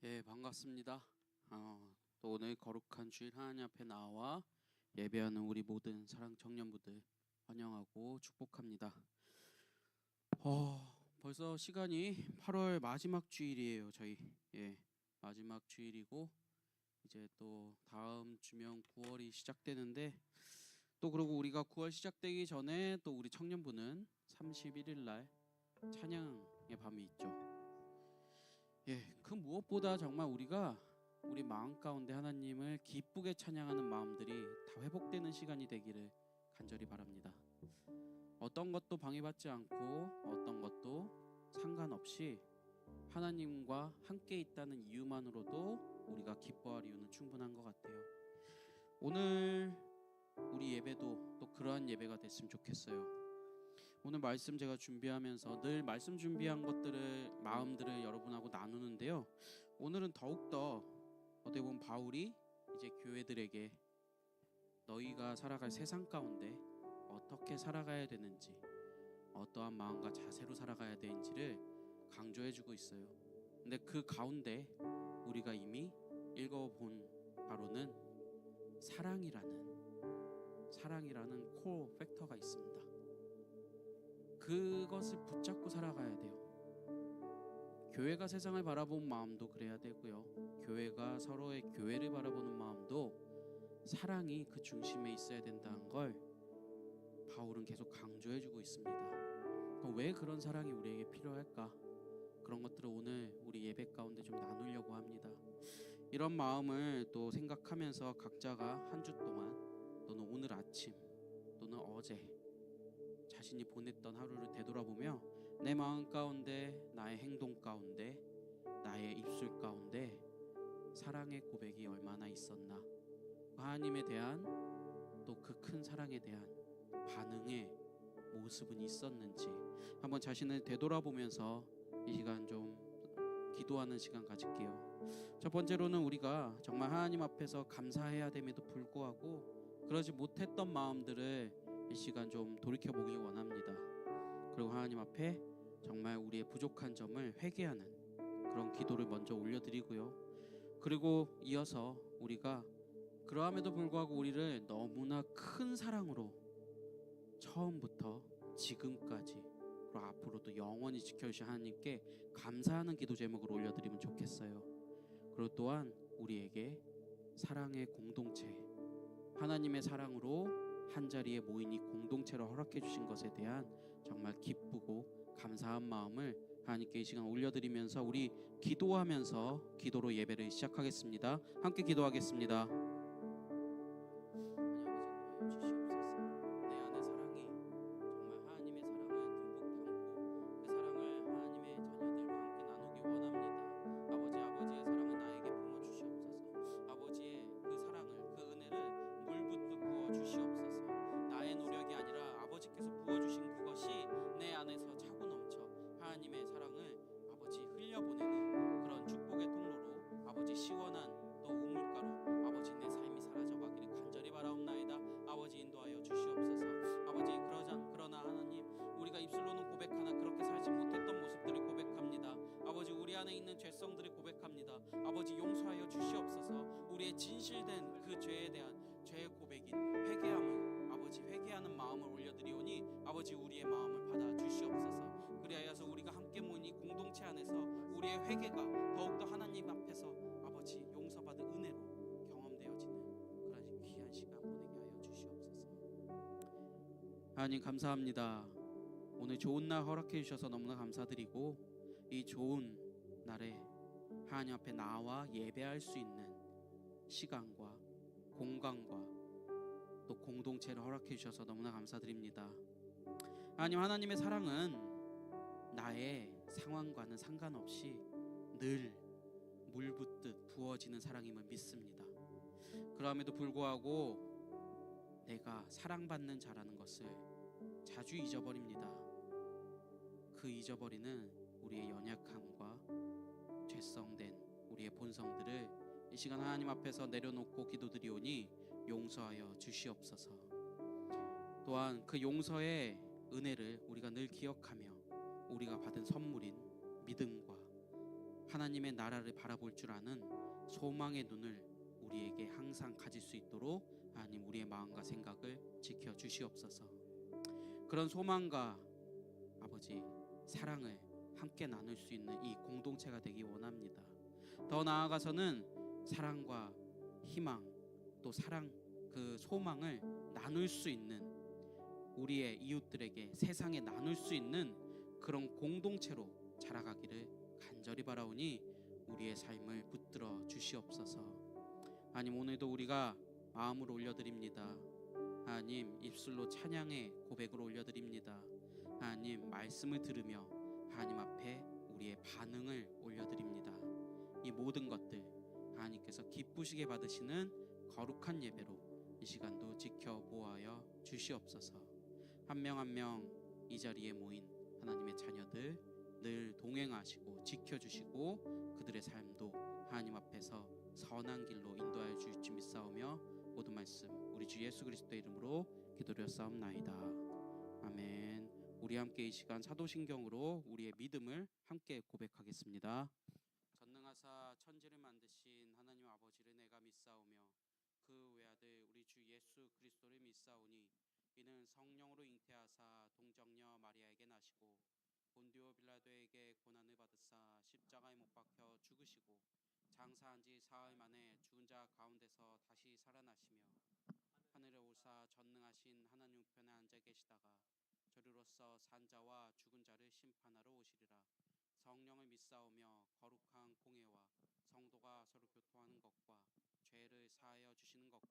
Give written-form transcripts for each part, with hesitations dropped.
예, 반갑습니다. 또 오늘 거룩한 주일 하나님 앞에 나와 예배하는 우리 모든 사랑 청년부들 환영하고 축복합니다. 벌써 시간이 8월 마지막 주일이에요. 저희 마지막 주일이고 이제 또 다음 주면 9월이 시작되는데 또 그리고 우리가 9월 시작되기 전에 또 우리 청년부는 31일 날 찬양의 밤이 있죠. 그 무엇보다 정말 우리가 우리 마음 가운데 하나님을 기쁘게 찬양하는 마음들이 다 회복되는 시간이 되기를 간절히 바랍니다. 어떤 것도 방해받지 않고 어떤 것도 상관없이 하나님과 함께 있다는 이유만으로도 우리가 기뻐할 이유는 충분한 것 같아요. 오늘 우리 예배도 또 그러한 예배가 됐으면 좋겠어요. 오늘 말씀 제가 준비하면서 늘 말씀 준비한 것들을 마음들을 여러분하고 나누는데요. 오늘은 더욱더 어떻게 보면 바울이 이제 교회들에게 너희가 살아갈 세상 가운데 어떻게 살아가야 되는지, 어떠한 마음과 자세로 살아가야 되는지를 강조해주고 있어요. 근데 그 가운데 우리가 이미 읽어본 바로는 사랑이라는 코어 팩터가 있습니다. 그것을 붙잡고 살아가야 돼요. 교회가 세상을 바라보는 마음도 그래야 되고요. 교회가 서로의 교회를 바라보는 마음도 사랑이 그 중심에 있어야 된다는 걸 바울은 계속 강조해주고 있습니다. 그럼 왜 그런 사랑이 우리에게 필요할까? 그런 것들을 오늘 우리 예배 가운데 좀 나누려고 합니다. 이런 마음을 또 생각하면서 각자가 한 주 동안 또는 오늘 아침 또는 어제 자신이 보냈던 하루를 되돌아보며 내 마음 가운데, 나의 행동 가운데, 나의 입술 가운데 사랑의 고백이 얼마나 있었나, 하나님에 대한 또 그 큰 사랑에 대한 반응의 모습은 있었는지 한번 자신을 되돌아보면서 이 시간 좀 기도하는 시간 가질게요. 첫 번째로는 우리가 정말 하나님 앞에서 감사해야 됨에도 불구하고 그러지 못했던 마음들을 이 시간 좀 돌이켜보기 원합니다. 그리고 하나님 앞에 정말 우리의 부족한 점을 회개하는 그런 기도를 먼저 올려드리고요. 그리고 이어서 우리가 그러함에도 불구하고 우리를 너무나 큰 사랑으로 처음부터 지금까지 그리고 앞으로도 영원히 지켜주신 하나님께 감사하는 기도 제목을 올려드리면 좋겠어요. 그리고 또한 우리에게 사랑의 공동체, 하나님의 사랑으로 한자리에 모인 이 공동체를 허락해 주신 것에 대한 정말 기쁘고 감사한 마음을 하나님께 이 시간 올려드리면서 우리 기도하면서 기도로 예배를 시작하겠습니다. 함께 기도하겠습니다. 내 안에 사랑이 정말 하나님의 사랑을 듬뿍 담고 그 사랑을 하나님의 자녀들과 함께 나누기 원합니다. 아버지의 사랑을 나에게 부어주시옵소서. 아버지의 그 사랑을, 그 은혜를 물붓듯 부어주시옵소서. 나의 노력이 아니라 아버지께서 부어주신 그것이 내 안에서 차고 넘쳐 하나님의 사랑을 아버지 흘려보내는 그런 축복의 통로로 아버지 시원한 또 우물가로 아버지 내 삶이 사라져가기를 간절히 바라옵나이다. 아버지 인도하여 주시옵소서. 아버지 그러나 하나님, 우리가 입술로는 고백하나 그렇게 살지 못했던 모습들을 고백합니다. 아버지 우리 안에 있는 죄성들을 고백합니다. 아버지 용서하여 주시옵소서. 우리의 진실된 그 죄에 대한 죄의 고백인 회개함을 아버지 회개하는 마음을 올려드리오니 아버지 우리의 마음을 받아 주시옵소서. 그리하여서 우리가 함께 모인 이 공동체 안에서 우리의 회개가 더욱더 하나님 앞에서 아버지 용서받은 은혜로 경험되어지는 그런 귀한 시간 보내게 하여 주시옵소서. 하나님 감사합니다. 오늘 좋은 날 허락해 주셔서 너무나 감사드리고 이 좋은 날에 하나님 앞에 나와 예배할 수 있는 시간과 공간과 또 공동체를 허락해 주셔서 너무나 감사드립니다. 하나님의 사랑은 나의 상황과는 상관없이 늘 물붓듯 부어지는 사랑임을 믿습니다. 그럼에도 불구하고 내가 사랑받는 자라는 것을 자주 잊어버립니다. 그 잊어버리는 우리의 연약함과 죄성된 우리의 본성들을 이 시간 하나님 앞에서 내려놓고 기도드리오니 용서하여 주시옵소서. 또한 그 용서의 은혜를 우리가 늘 기억하며 우리가 받은 선물인 믿음과 하나님의 나라를 바라볼 줄 아는 소망의 눈을 우리에게 항상 가질 수 있도록 하나님 우리의 마음과 생각을 지켜 주시옵소서. 그런 소망과 아버지 사랑을 함께 나눌 수 있는 이 공동체가 되기 원합니다. 더 나아가서는 사랑과 희망 또 사랑 그 소망을 나눌 수 있는 우리의 이웃들에게 세상에 나눌 수 있는 그런 공동체로 자라가기를 간절히 바라오니 우리의 삶을 붙들어 주시옵소서. 하나님 오늘도 우리가 마음으로 올려드립니다. 하나님 입술로 찬양의 고백으로 올려드립니다. 하나님 말씀을 들으며 하나님 앞에 우리의 반응을 올려드립니다. 이 모든 것들 하나님께서 기쁘시게 받으시는 거룩한 예배로 이 시간도 지켜보아여 주시옵소서. 한 명 한 명 이 자리에 모인 하나님의 자녀들 늘 동행하시고 지켜주시고 그들의 삶도 하나님 앞에서 선한 길로 인도하여 주실 줄 믿사오며 모든 말씀 우리 주 예수 그리스도의 이름으로 기도드렸사옵나이다. 아멘. 우리 함께 이 시간 사도신경으로 우리의 믿음을 함께 고백하겠습니다. 전능하사 천지를 만드신 하나님 아버지를 내가 믿사오며 그 외아들 우리 주 예수 그리스도를 믿사오니 이는 성령으로 잉태하사 동정녀 마리아에게 나시고 본디오 빌라도에게 고난을 받으사 십자가에 못 박혀 죽으시고 장사한 지 사흘 만에 죽은 자 가운데서 다시 살아나시며 하늘에 오사 전능하신 하나님 우편에 앉아 계시다가 저리로서 산자와 죽은 자를 심판하러 오시리라. 성령을 믿사오며 거룩한 공회와 성도가 서로 교통하는 것과 죄를 사하여 주시는 것과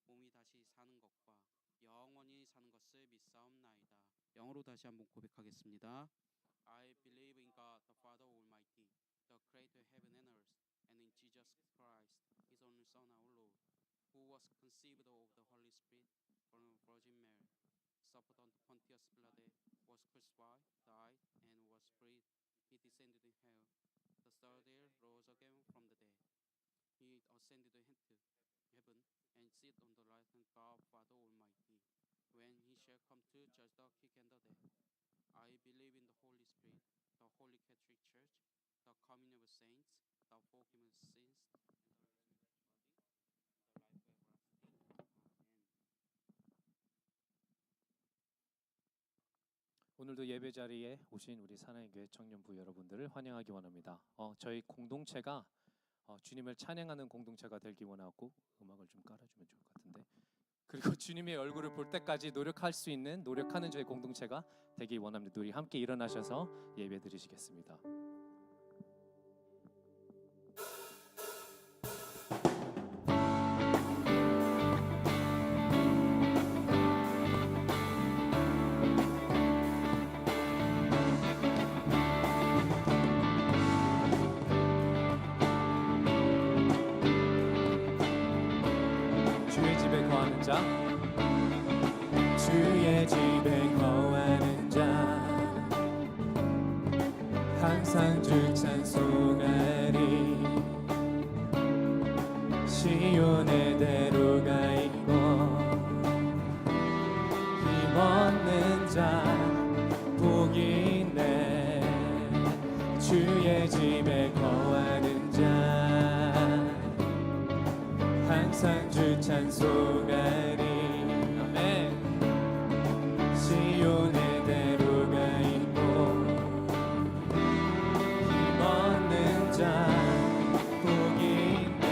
몸이 다시 사는 것과 영원히 사는 것을 믿사옵나이다. 영어로 다시 한번 고백하겠습니다. I believe in God the Father Almighty, the creator of heaven and earth, and in Jesus Christ, His only Son, our Lord, who was conceived of the Holy Spirit from the Virgin Mary, suffered under Pontius Pilate, was crucified, died, and was buried. He descended in hell. The third day rose again from the dead. He ascended into heaven and sit on the right hand of God Father Almighty. When He shall come to judge the quick and the dead, I believe in the Holy Spirit, the Holy Catholic Church, the communion of saints, the forgiveness of sins, and the resurrection of the body, and the life everlasting. Amen. 오늘도 예배 자리에 오신 우리 사랑의 교회 청년부 여러분들을 환영하기 원합니다. 저희 공동체가 주님을 찬양하는 공동체가 되기 원하고 음악을 좀 깔아주면 좋을 것 같은데 그리고 주님의 얼굴을 볼 때까지 노력할 수 있는 노력하는 저희 공동체가 되기 원합니다. 우리 함께 일어나셔서 예배 드리시겠습니다. 주의 집에 거하는 자 항상 주 찬송하리 시온의 대로가 있고 힘없는 자 복이 있네 주의 집에 거하는 자 항상 주 찬송하리 시온의 대로가 있고 힘없는 자 복이 있네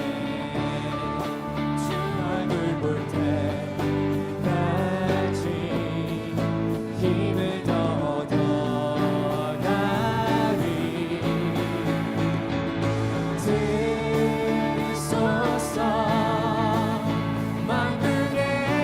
주 얼굴 볼 때까지 힘을 더 얻어가리 들소서 만국의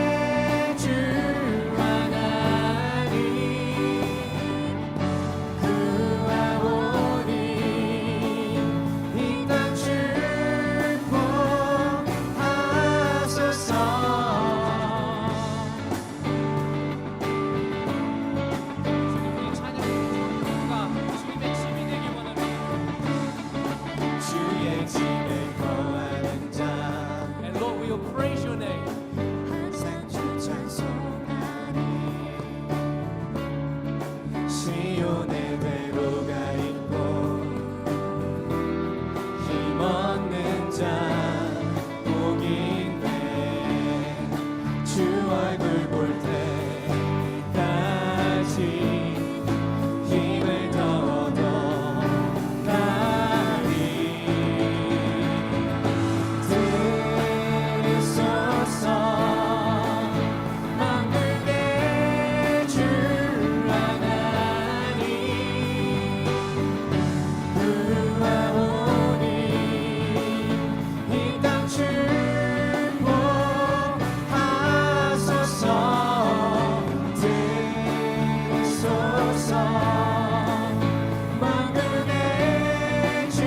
만군의 주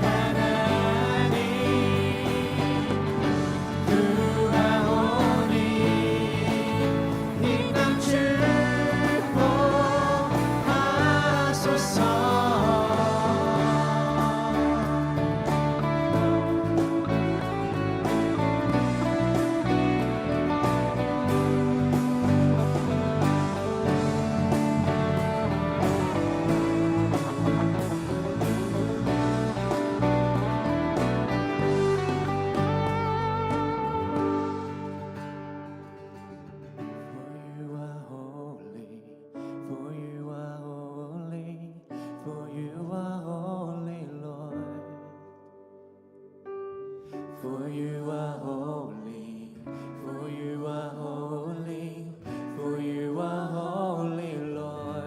하나님 구하오니 이 땅 축복하소서. For you are holy, for you are holy, for you are holy, Lord. For you are holy, for you are holy, for you are holy, Lord.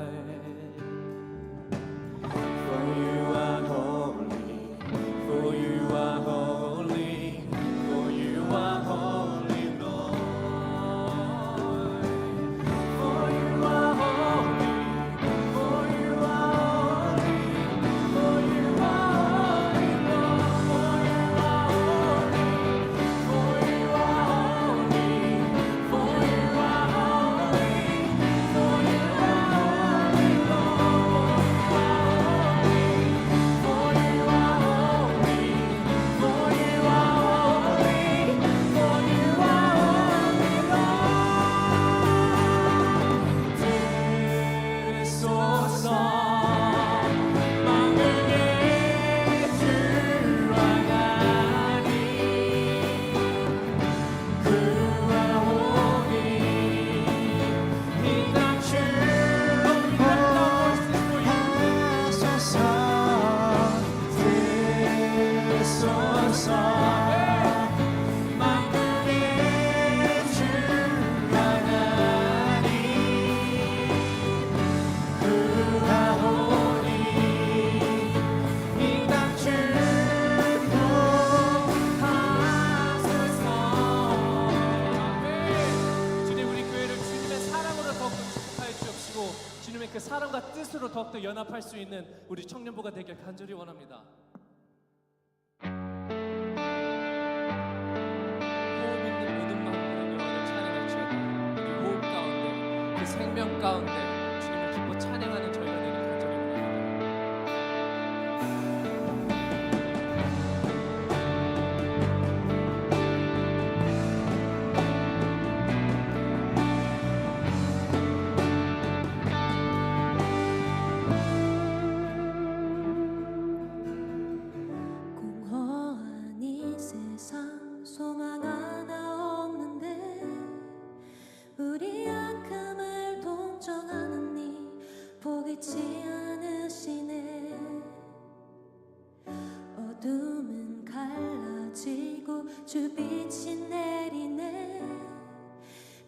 For you are holy, for you are holy, for you are holy, Lord. For you are holy, for you are holy, for you are holy, Lord. For you are holy, for you are holy, for you are holy, Lord. 들으소서 만군의 주 하나님 구하오니 이 땅 축복하소서. 들으소서 만군의 주 하나님 구하오니 이 땅 축복하소서. 주님, 우리 교회를 주님의 사랑으로 더욱더 축복하여 주옵시고 주님의 그 사랑과 뜻으로 더욱더 연합할 수 있는 우리 청년부가 되길 간절히 원합니다. 호흡 있는 모든 마음으로 여호와를 찬양할지어다. 우리 호흡 가운데 그 생명 가운데 주님을 기뻐 찬양하는 저희가 되길 간절히 원합니다. 공허한 이 세상 소망 하나 없는데 우리 약함을 동정하는 이 보이지 않으시네. 어둠은 갈라지고 주빛이 내리네.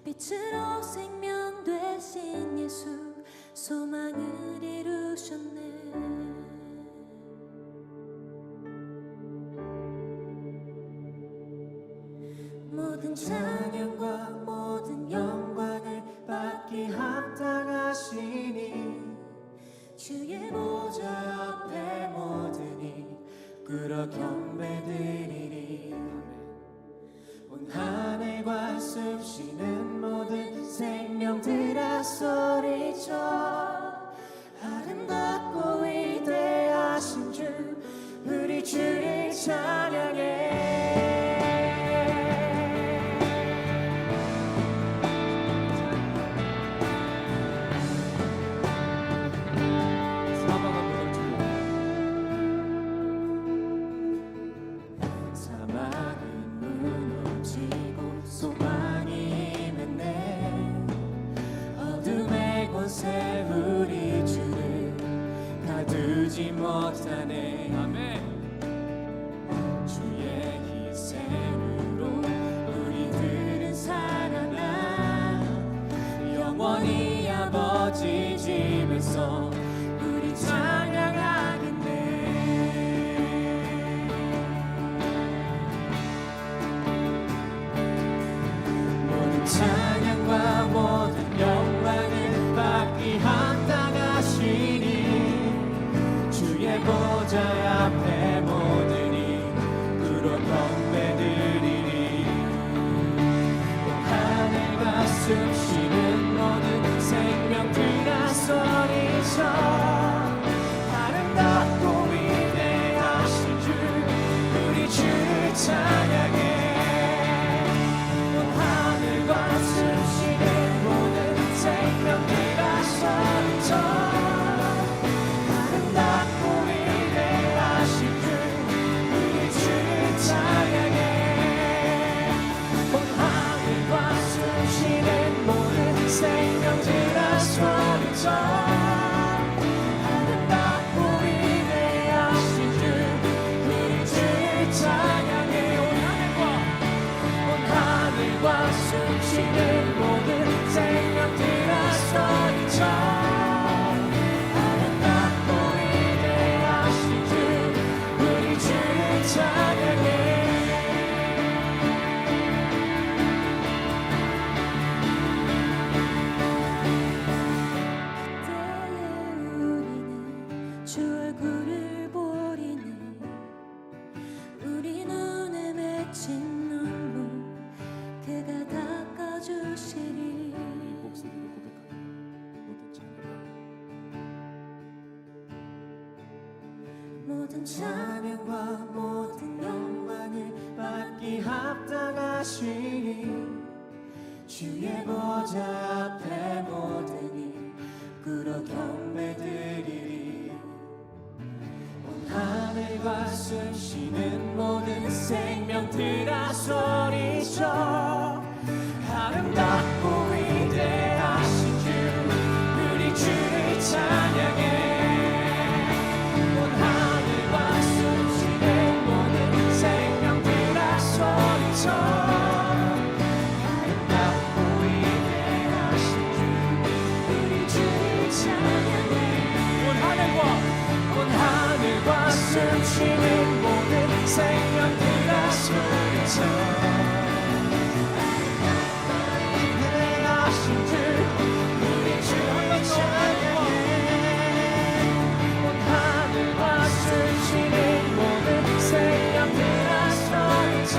빛으로 생명 되신 예수 소망을 이루셨네. 모든 찬양과 모든 영광을 받기 합당하시니 주의 보좌 앞에 모든이 꿇어 경배드리리. 온 하늘과 숨쉬는 모든 생명들아 소리쳐 아름답고 위대하신 주 우리 주를 찬양해. 사막은 무너지고 소망이 임했네. 어둠의 곳에 우리 주를 가두지 못하네. 아멘. 주의 희생으로 우리들은 살아나 영원히 아버지 집에서 우리 찬양하겠네. 모든 찬양과 모든 영광을 받기 합당한 모든 찬양과 모든 영광을 받기 합당하시니 주의 보좌 앞에 모든 입으로 경배드리리. 온 하늘과 숨쉬는 모든 생명들아 소리쳐 아름답고 위대하신 주 우리 주를 찬양해. 온 하늘과 숨쉬는 모든 생명들아 소리쳐 아름답고 위대하신 주 우리 주를 찬양해. 온 하늘과 숨쉬는 모든 생명들아 소리쳐 위대하신 주 우리 주를 찬양해. 온 하늘과 숨쉬는 모든 생명들아 소리쳐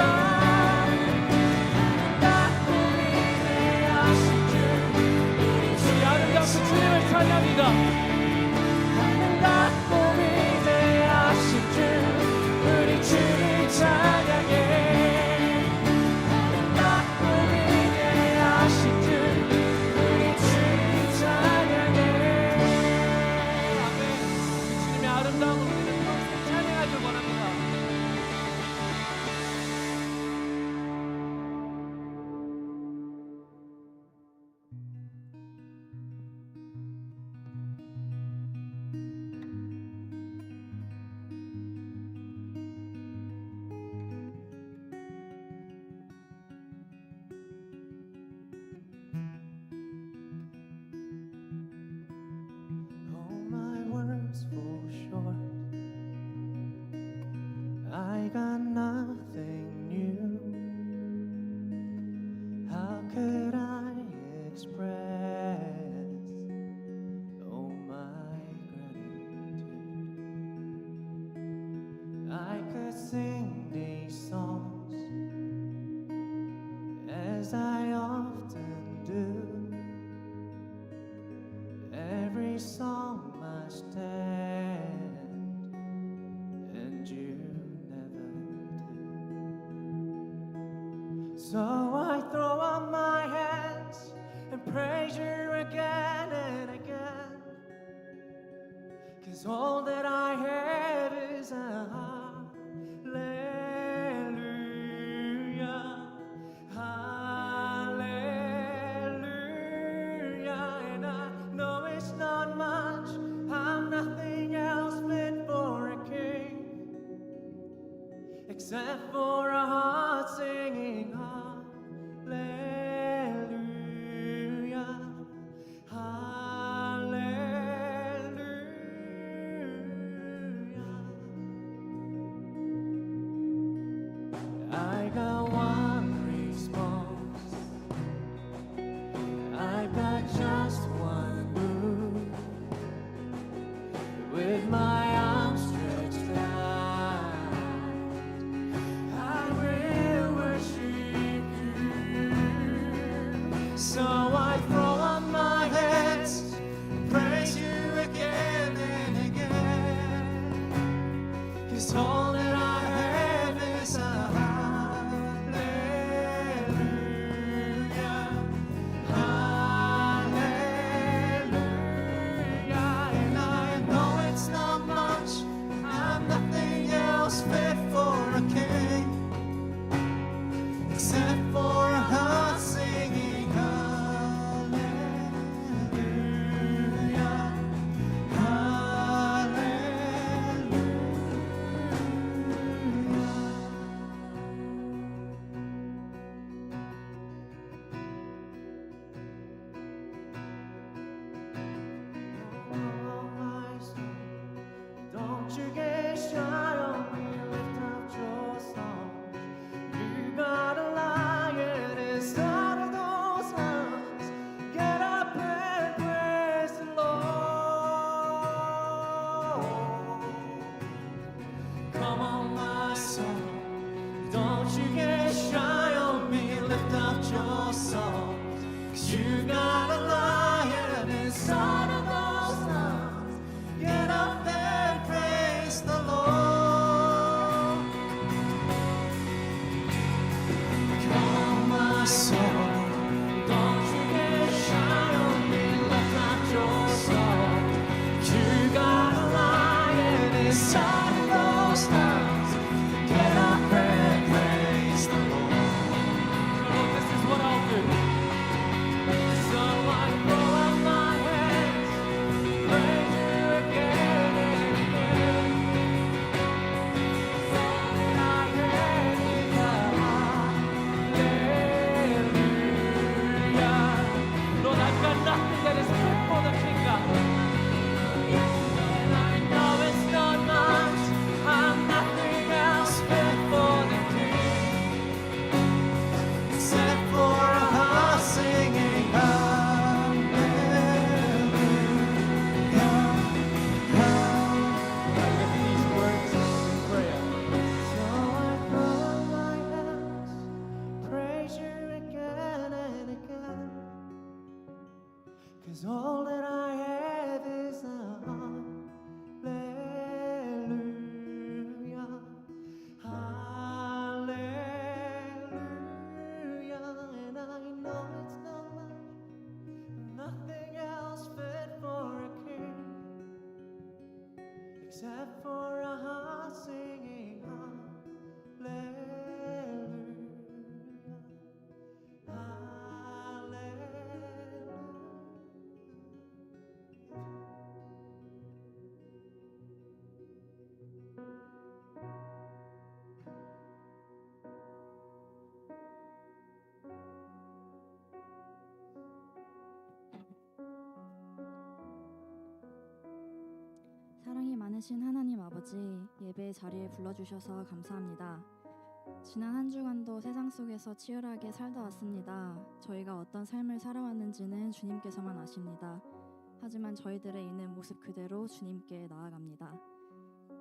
아름답고 위대하신 주 우리 주의 아름답신 주님을 찬양합니다. 아름답고 위대하신 주 우리 주를 찬양해. 아름답고 위대하신 주 우리 주를 찬양해. 아멘. 우리 주님의 아름다움을 우리는 평생 찬양하길 원합니다. All my words fall short. I got nothing new. How could I express oh my gratitude? I could sing these songs as I often do. Every song must end, and you never do. So I throw up my hands and praise you again and again. 'Cause all that I have is a hallelujah, hallelujah. And I know it's not much, I'm nothing else fit for a king, except for a heart singing hallelujah, hallelujah. I got one response, I've got just one move. With my arms stretched out, I will worship you. So I throw up my hands, praise you again and again. 'Cause all that I have is a hallelujah. all that I have is a hallelujah, hallelujah. And I know it's not much, nothing else fit for a king except for a heart singing hallelujah, hallelujah. 사랑이 많으신 하나님 아버지, 예배의 자리에 불러주셔서 감사합니다. 지난 한 주간도 세상 속에서 치열하게 살다 왔습니다. 저희가 어떤 삶을 살아왔는지는 주님께서만 아십니다. 하지만 저희들의 있는 모습 그대로 주님께 나아갑니다.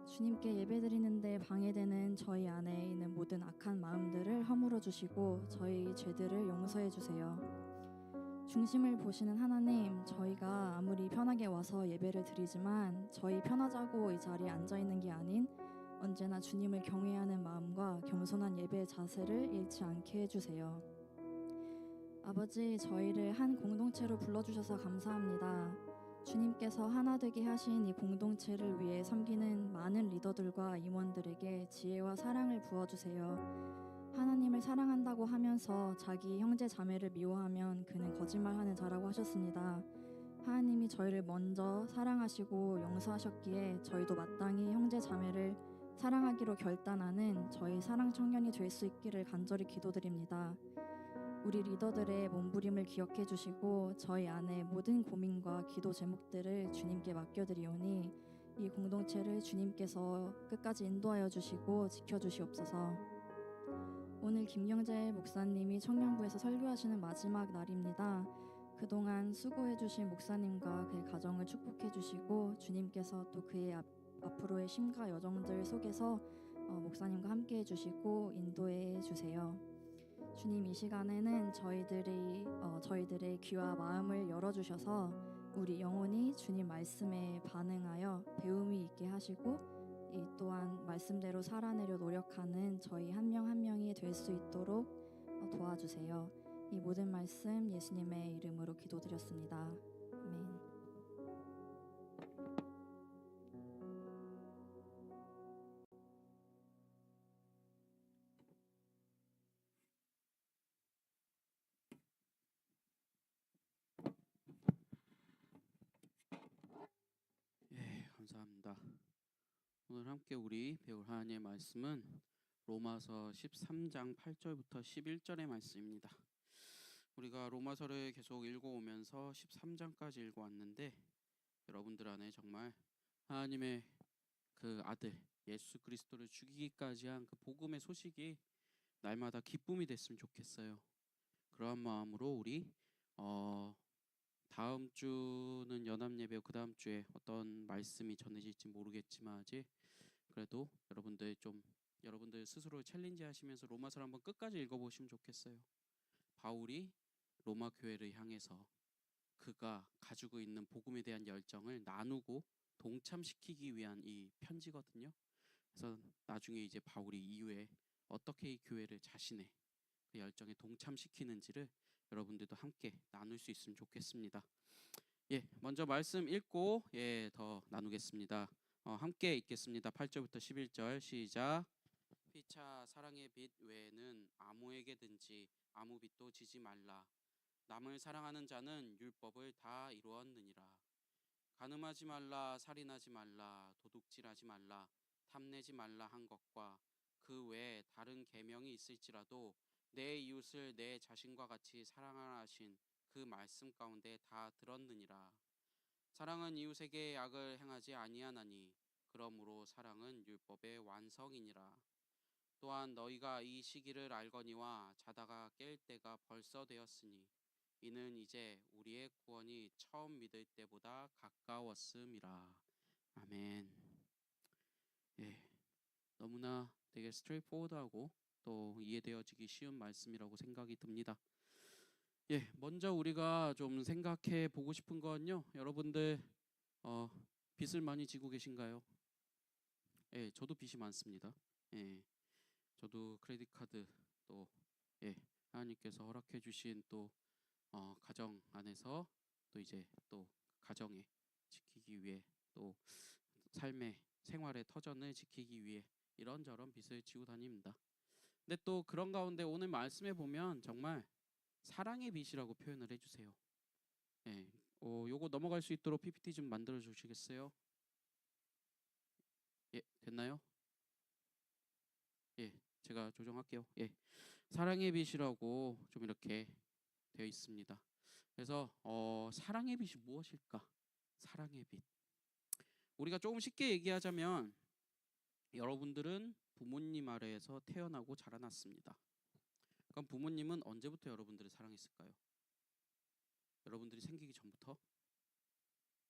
주님께 예배드리는데 방해되는 저희 안에 있는 모든 악한 마음들을 허물어 주시고 저희 죄들을 용서해 주세요. 중심을 보시는 하나님, 저희가 아무리 편하게 와서 예배를 드리지만 저희 편하자고 이 자리에 앉아 있는 게 아닌 언제나 주님을 경외하는 마음과 겸손한 예배의 자세를 잃지 않게 해주세요. 아버지, 저희를 한 공동체로 불러주셔서 감사합니다. 주님께서 하나 되게 하신 이 공동체를 위해 섬기는 많은 리더들과 임원들에게 지혜와 사랑을 부어주세요. 하나님을 사랑한다고 하면서 자기 형제 자매를 미워하면 그는 거짓말하는 자라고 하셨습니다. 하나님이 저희를 먼저 사랑하시고 용서하셨기에 저희도 마땅히 형제 자매를 사랑하기로 결단하는 저희 사랑 청년이 될 수 있기를 간절히 기도드립니다. 우리 리더들의 몸부림을 기억해 주시고 저희 안에 모든 고민과 기도 제목들을 주님께 맡겨드리오니 이 공동체를 주님께서 끝까지 인도하여 주시고 지켜주시옵소서. 오늘 김경재 목사님이 청년부에서 설교하시는 마지막 날입니다. 그동안 수고해주신 목사님과 그의 가정을 축복해주시고 주님께서 또 그의 앞으로의 심과 여정들 속에서 목사님과 함께 해주시고 인도해 주세요. 주님, 이 시간에는 저희들의 귀와 마음을 열어주셔서 우리 영혼이 주님 말씀에 반응하여 배움이 있게 하시고 이 또한 말씀대로 살아내려 노력하는 저희 한 명 한 명이 될 수 있도록 도와주세요. 이 모든 말씀 예수님의 이름으로 기도드렸습니다. 아멘. 예, 감사합니다. 오늘 함께 우리 배울 하나님의 말씀은 로마서 13장 8절부터 11절의 말씀입니다. 우리가 로마서를 계속 읽어오면서 13장까지 읽어왔는데 여러분들 안에 정말 하나님의 그 아들 예수 그리스도를 죽이기까지 한 그 복음의 소식이 날마다 기쁨이 됐으면 좋겠어요. 그러한 마음으로 우리 다음 주는 연합 예배, 그 다음 주에 어떤 말씀이 전해질지 모르겠지만 아직 그래도 여러분들 스스로 챌린지 하시면서 로마서를 한번 끝까지 읽어보시면 좋겠어요. 바울이 로마 교회를 향해서 그가 가지고 있는 복음에 대한 열정을 나누고 동참시키기 위한 이 편지거든요. 그래서 나중에 이제 바울이 이후에 어떻게 이 교회를 자신의 그 열정에 동참시키는지를 여러분들도 함께 나눌 수 있으면 좋겠습니다. 예, 먼저 말씀 읽고 더 나누겠습니다. 함께 읽겠습니다. 8절부터 11절 시작. 피차 사랑의 빛 외에는 아무에게든지 아무 빛도 지지 말라. 남을 사랑하는 자는 율법을 다 이루었느니라. 간음하지 말라, 살인하지 말라, 도둑질하지 말라, 탐내지 말라 한 것과 그 외에 다른 계명이 있을지라도 내 이웃을 내 자신과 같이 사랑하라 하신 그 말씀 가운데 다 들었느니라. 사랑은 이웃에게 악을 행하지 아니하나니 그러므로 사랑은 율법의 완성이니라. 또한 너희가 이 시기를 알거니와 자다가 깰 때가 벌써 되었으니 이는 이제 우리의 구원이 처음 믿을 때보다 가까웠음이라. 아멘. 예, 너무나 되게 스트레이트포워드하고 또 이해되어지기 쉬운 말씀이라고 생각이 듭니다. 예, 먼저 우리가 좀 생각해 보고 싶은 건요. 여러분들 어, 빚을 많이 지고 계신가요? 예, 저도 빚이 많습니다. 예, 저도 크레딧 카드 또 예, 하나님께서 허락해 주신 또 가정 안에서 또 이제 또 가정에 지키기 위해 또 삶의 생활의 터전을 지키기 위해 이런저런 빚을 지고 다닙니다. 근데 또 그런 가운데 오늘 말씀에 보면 정말 사랑의 빚이라고 표현을 해주세요. 예, 요거 넘어갈 수 있도록 PPT 좀 만들어 주시겠어요? 예, 됐나요? 예, 제가 조정할게요. 예, 사랑의 빚이라고 좀 이렇게 되어 있습니다. 그래서 사랑의 빚이 무엇일까? 사랑의 빚. 우리가 조금 쉽게 얘기하자면 여러분들은 부모님 아래에서 태어나고 자라났습니다. 그럼 부모님은 언제부터 여러분들을 사랑했을까요? 여러분들이 생기기 전부터?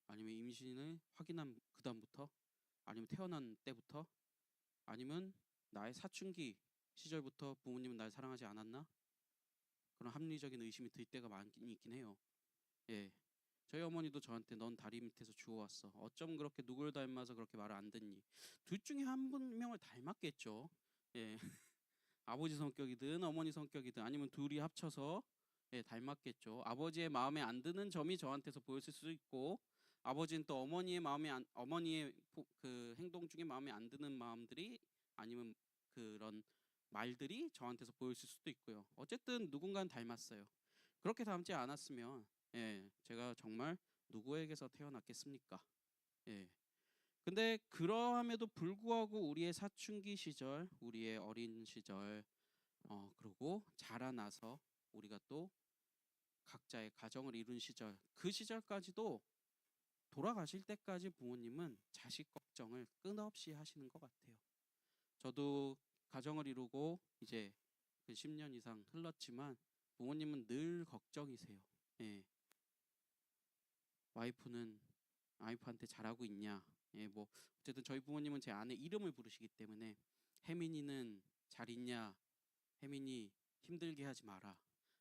아니면 임신을 확인한 그 다음부터? 아니면 태어난 때부터? 아니면 나의 사춘기 시절부터 부모님은 날 사랑하지 않았나? 그런 합리적인 의심이 들 때가 많긴 있긴 해요. 예, 저희 어머니도 저한테 넌 다리 밑에서 주워왔어. 어쩜 그렇게 누굴 닮아서 그렇게 말을 안 듣니? 둘 중에 한 명을 닮았겠죠. 예, 아버지 성격이든 어머니 성격이든 아니면 둘이 합쳐서 예, 닮았겠죠. 아버지의 마음에 안 드는 점이 저한테서 보였을 수도 있고 아버지는 또 어머니의 어머니의 그 행동 중에 마음에 안 드는 마음들이 아니면 그런 말들이 저한테서 보였을 수도 있고요. 어쨌든 누군가는 닮았어요. 그렇게 닮지 않았으면 예, 제가 정말 누구에게서 태어났겠습니까? 예. 근데 그러함에도 불구하고 우리의 사춘기 시절, 우리의 어린 시절, 그리고 자라나서 우리가 또 각자의 가정을 이룬 시절, 그 시절까지도 돌아가실 때까지 부모님은 자식 걱정을 끊없이 하시는 것 같아요. 저도 가정을 이루고 이제 그 10년 이상 흘렀지만 부모님은 늘 걱정이세요. 예. 와이프한테 잘하고 있냐? 예, 뭐 어쨌든 저희 부모님은 제 아내 이름을 부르시기 때문에 혜민이는 잘 있냐? 혜민이 힘들게 하지 마라.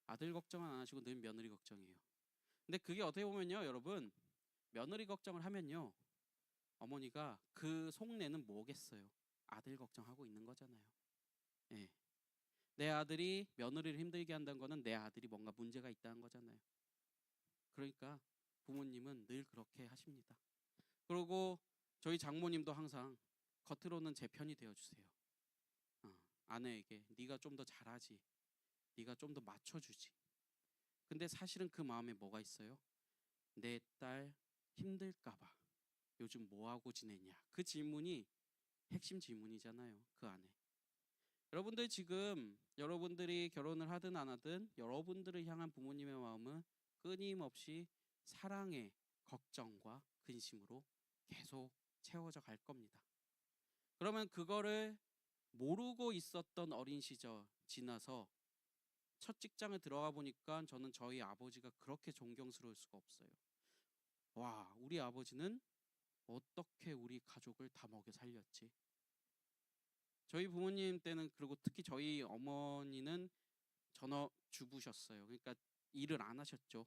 아들 걱정은 안 하시고 늘 며느리 걱정이에요. 근데 그게 어떻게 보면요, 여러분, 며느리 걱정을 하면요, 어머니가 그 속내는 뭐겠어요? 아들 걱정하고 있는 거잖아요. 예. 내 아들이 며느리를 힘들게 한다는 거는 내 아들이 뭔가 문제가 있다는 거잖아요. 그러니까 부모님은 늘 그렇게 하십니다. 그리고 저희 장모님도 항상 겉으로는 제 편이 되어주세요. 아내에게 네가 좀 더 잘하지, 네가 좀 더 맞춰주지. 근데 사실은 그 마음에 뭐가 있어요? 내 딸 힘들까봐 요즘 뭐하고 지내냐, 그 질문이 핵심 질문이잖아요. 그 안에 여러분들 지금 여러분들이 결혼을 하든 안 하든 여러분들을 향한 부모님의 마음은 끊임없이 사랑의 걱정과 근심으로 계속 채워져 갈 겁니다. 그러면 그거를 모르고 있었던 어린 시절 지나서 첫 직장에 들어가 보니까 저는 저희 아버지가 그렇게 존경스러울 수가 없어요. 와, 우리 아버지는 어떻게 우리 가족을 다 먹여 살렸지? 저희 부모님 때는, 그리고 특히 저희 어머니는 전업주부셨어요. 그러니까 일을 안 하셨죠.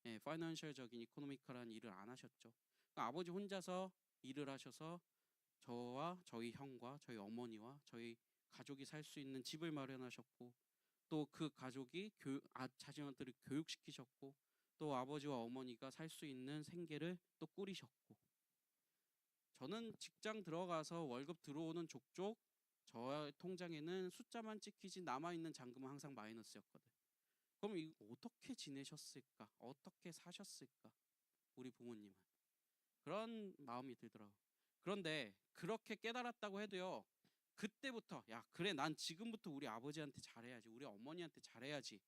예, 파이낸셜적인 이코노미컬한 일을 안 하셨죠. 그러니까 아버지 혼자서 일을 하셔서 저와 저희 형과 저희 어머니와 저희 가족이 살 수 있는 집을 마련하셨고, 또 그 가족이 자녀들을 교육시키셨고, 또 아버지와 어머니가 살 수 있는 생계를 또 꾸리셨고, 저는 직장 들어가서 월급 들어오는 족족 저 통장에는 숫자만 찍히지 남아있는 잔금은 항상 마이너스였거든. 그럼 이 어떻게 지내셨을까? 어떻게 사셨을까? 우리 부모님은 그런 마음이 들더라고요. 그런데 그렇게 깨달았다고 해도요, 그때부터 야 그래 난 지금부터 우리 아버지한테 잘해야지, 우리 어머니한테 잘해야지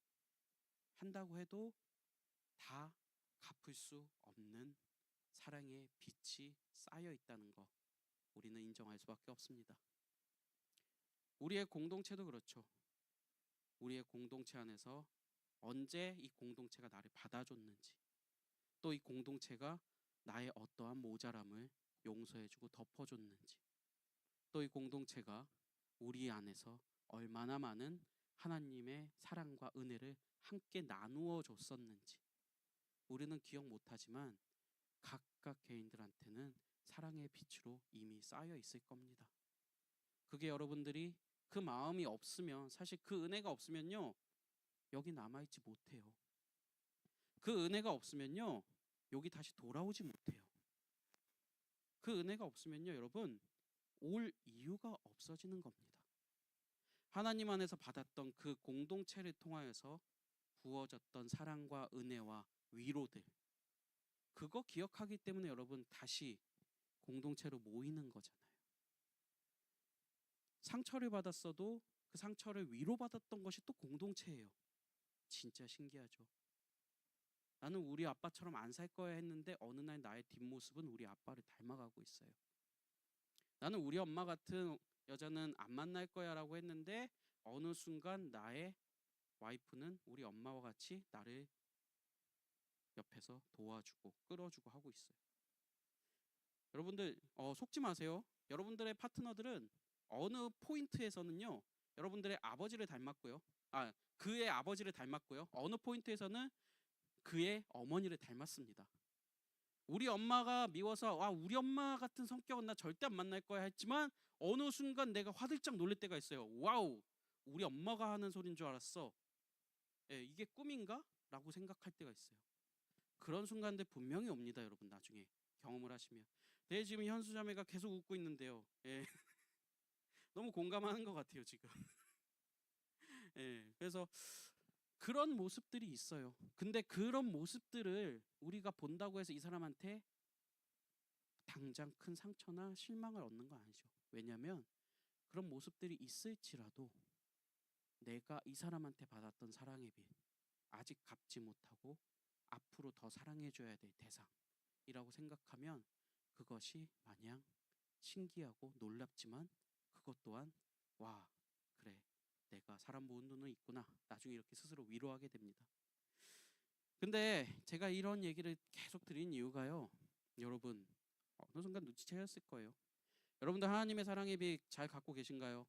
한다고 해도 다 갚을 수 없는 사랑의 빚이 쌓여 있다는 거 우리는 인정할 수밖에 없습니다. 우리의 공동체도 그렇죠. 우리의 공동체 안에서 언제 이 공동체가 나를 받아줬는지, 또 이 공동체가 나의 어떠한 모자람을 용서해주고 덮어줬는지, 또 이 공동체가 우리 안에서 얼마나 많은 하나님의 사랑과 은혜를 함께 나누어 줬었는지 우리는 기억 못하지만 각각 개인들한테는 사랑의 빛으로 이미 쌓여 있을 겁니다. 그게 여러분들이 그 마음이 없으면, 사실 그 은혜가 없으면요 여기 남아있지 못해요. 그 은혜가 없으면요 여기 다시 돌아오지 못해요. 그 은혜가 없으면요 여러분 올 이유가 없어지는 겁니다. 하나님 안에서 받았던 그 공동체를 통하여서 부어졌던 사랑과 은혜와 위로들, 그거 기억하기 때문에 여러분 다시 공동체로 모이는 거잖아요. 상처를 받았어도 그 상처를 위로받았던 것이 또 공동체예요. 진짜 신기하죠. 나는 우리 아빠처럼 안 살 거야 했는데 어느 날 나의 뒷모습은 우리 아빠를 닮아가고 있어요. 나는 우리 엄마 같은 여자는 안 만날 거야 라고 했는데 어느 순간 나의 와이프는 우리 엄마와 같이 나를 옆에서 도와주고 끌어주고 하고 있어요. 여러분들 속지 마세요. 여러분들의 파트너들은 어느 포인트에서는요 여러분들의 아버지를 닮았고요. 그의 아버지를 닮았고요. 어느 포인트에서는 그의 어머니를 닮았습니다. 우리 엄마가 미워서 우리 엄마 같은 성격은 나 절대 안 만날 거야 했지만 어느 순간 내가 화들짝 놀랄 때가 있어요. 와우, 우리 엄마가 하는 소린 줄 알았어. 이게 꿈인가? 라고 생각할 때가 있어요. 그런 순간들 분명히 옵니다. 여러분 나중에 경험을 하시면. 네, 지금 현수자매가 계속 웃고 있는데요. 너무 공감하는 것 같아요 지금. 그래서 그런 모습들이 있어요. 근데 그런 모습들을 우리가 본다고 해서 이 사람한테 당장 큰 상처나 실망을 얻는 건 아니죠. 왜냐하면 그런 모습들이 있을지라도 내가 이 사람한테 받았던 사랑의 빛, 아직 갚지 못하고 앞으로 더 사랑해줘야 될 대상이라고 생각하면 그것이 마냥 신기하고 놀랍지만 그것 또한 그래, 내가 사람 모은 눈은 있구나, 나중에 이렇게 스스로 위로하게 됩니다. 근데 제가 이런 얘기를 계속 드린 이유가요, 여러분 어느 순간 눈치채셨을 거예요. 여러분들 하나님의 사랑의 빛 잘 갖고 계신가요?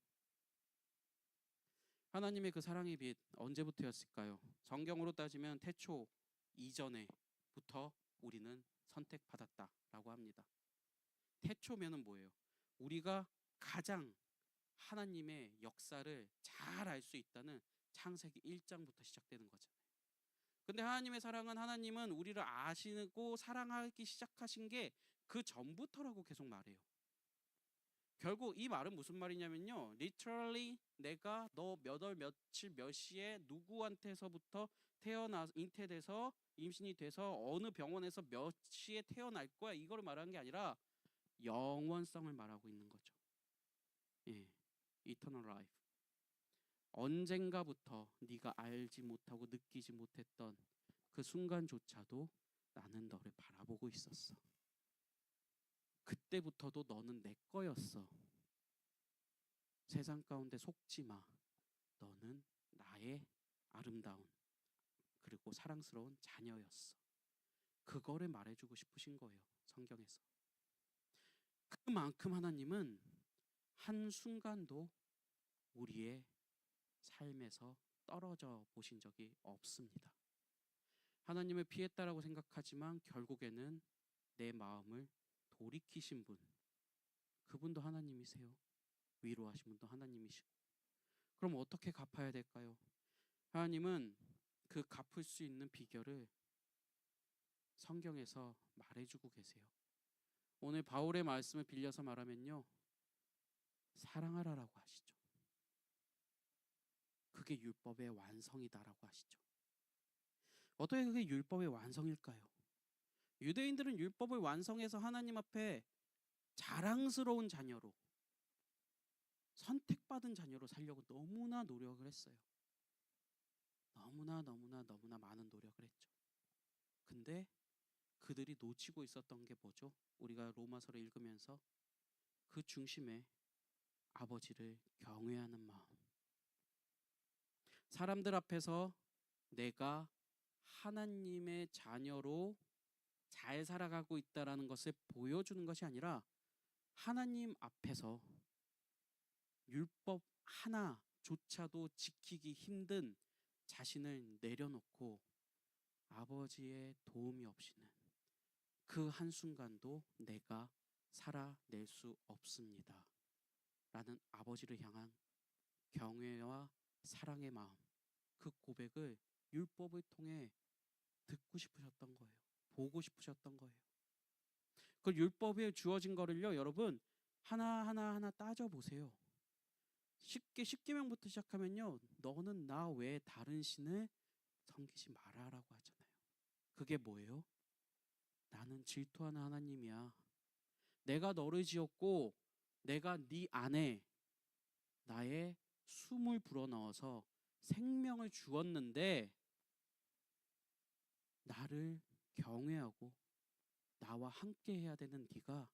하나님의 그 사랑의 빛 언제부터였을까요? 성경으로 따지면 태초 이전에부터 우리는 선택받았다라고 합니다. 태초면은 뭐예요? 우리가 가장 하나님의 역사를 잘 알 수 있다는 창세기 1장부터 시작되는 거잖아요. 근데 하나님의 사랑은, 하나님은 우리를 아시고 사랑하기 시작하신 게 그 전부터라고 계속 말해요. 결국 이 말은 무슨 말이냐면요, literally 내가 너 몇 월 며칠 몇 시에 누구한테서부터 잉태돼서 임신이 돼서 어느 병원에서 몇 시에 태어날 거야, 이걸 말하는 게 아니라 영원성을 말하고 있는 거죠. eternal life. 언젠가부터 네가 알지 못하고 느끼지 못했던 그 순간조차도 나는 너를 바라보고 있었어. 그때부터도 너는 내 거였어. 세상 가운데 속지 마. 너는 나의 아름다운 그리고 사랑스러운 자녀였어. 그거를 말해주고 싶으신 거예요, 성경에서. 그만큼 하나님은 한순간도 우리의 삶에서 떨어져 보신 적이 없습니다. 하나님을 피했다라고 생각하지만 결국에는 내 마음을 돌이키신 분, 그분도 하나님이세요. 위로하신 분도 하나님이시고. 그럼 어떻게 갚아야 될까요? 하나님은 그 갚을 수 있는 비결을 성경에서 말해주고 계세요. 오늘 바울의 말씀을 빌려서 말하면요, 사랑하라라고 하시죠. 그게 율법의 완성이다라고 하시죠. 어떻게 그게 율법의 완성일까요? 유대인들은 율법을 완성해서 하나님 앞에 자랑스러운 자녀로, 선택받은 자녀로 살려고 너무나 노력을 했어요. 너무나 많은 노력을 했죠. 근데 그들이 놓치고 있었던 게 뭐죠? 우리가 로마서를 읽으면서 그 중심에 아버지를 경외하는 마음, 사람들 앞에서 내가 하나님의 자녀로 잘 살아가고 있다라는 것을 보여주는 것이 아니라 하나님 앞에서 율법 하나 조차도 지키기 힘든 자신을 내려놓고 아버지의 도움이 없이는 그 한순간도 내가 살아낼 수 없습니다. 라는 아버지를 향한 경외와 사랑의 마음, 그 고백을 율법을 통해 듣고 싶으셨던 거예요. 보고 싶으셨던 거예요. 그 율법에 주어진 거를요, 여러분 하나 따져보세요. 쉽게 10계명부터 시작하면요, 너는 나 외에 다른 신을 섬기지 마라라고 하잖아요. 그게 뭐예요? 나는 질투하는 하나님이야. 내가 너를 지었고 내가 네 안에 나의 숨을 불어넣어서 생명을 주었는데 나를 경외하고 나와 함께 해야 되는 네가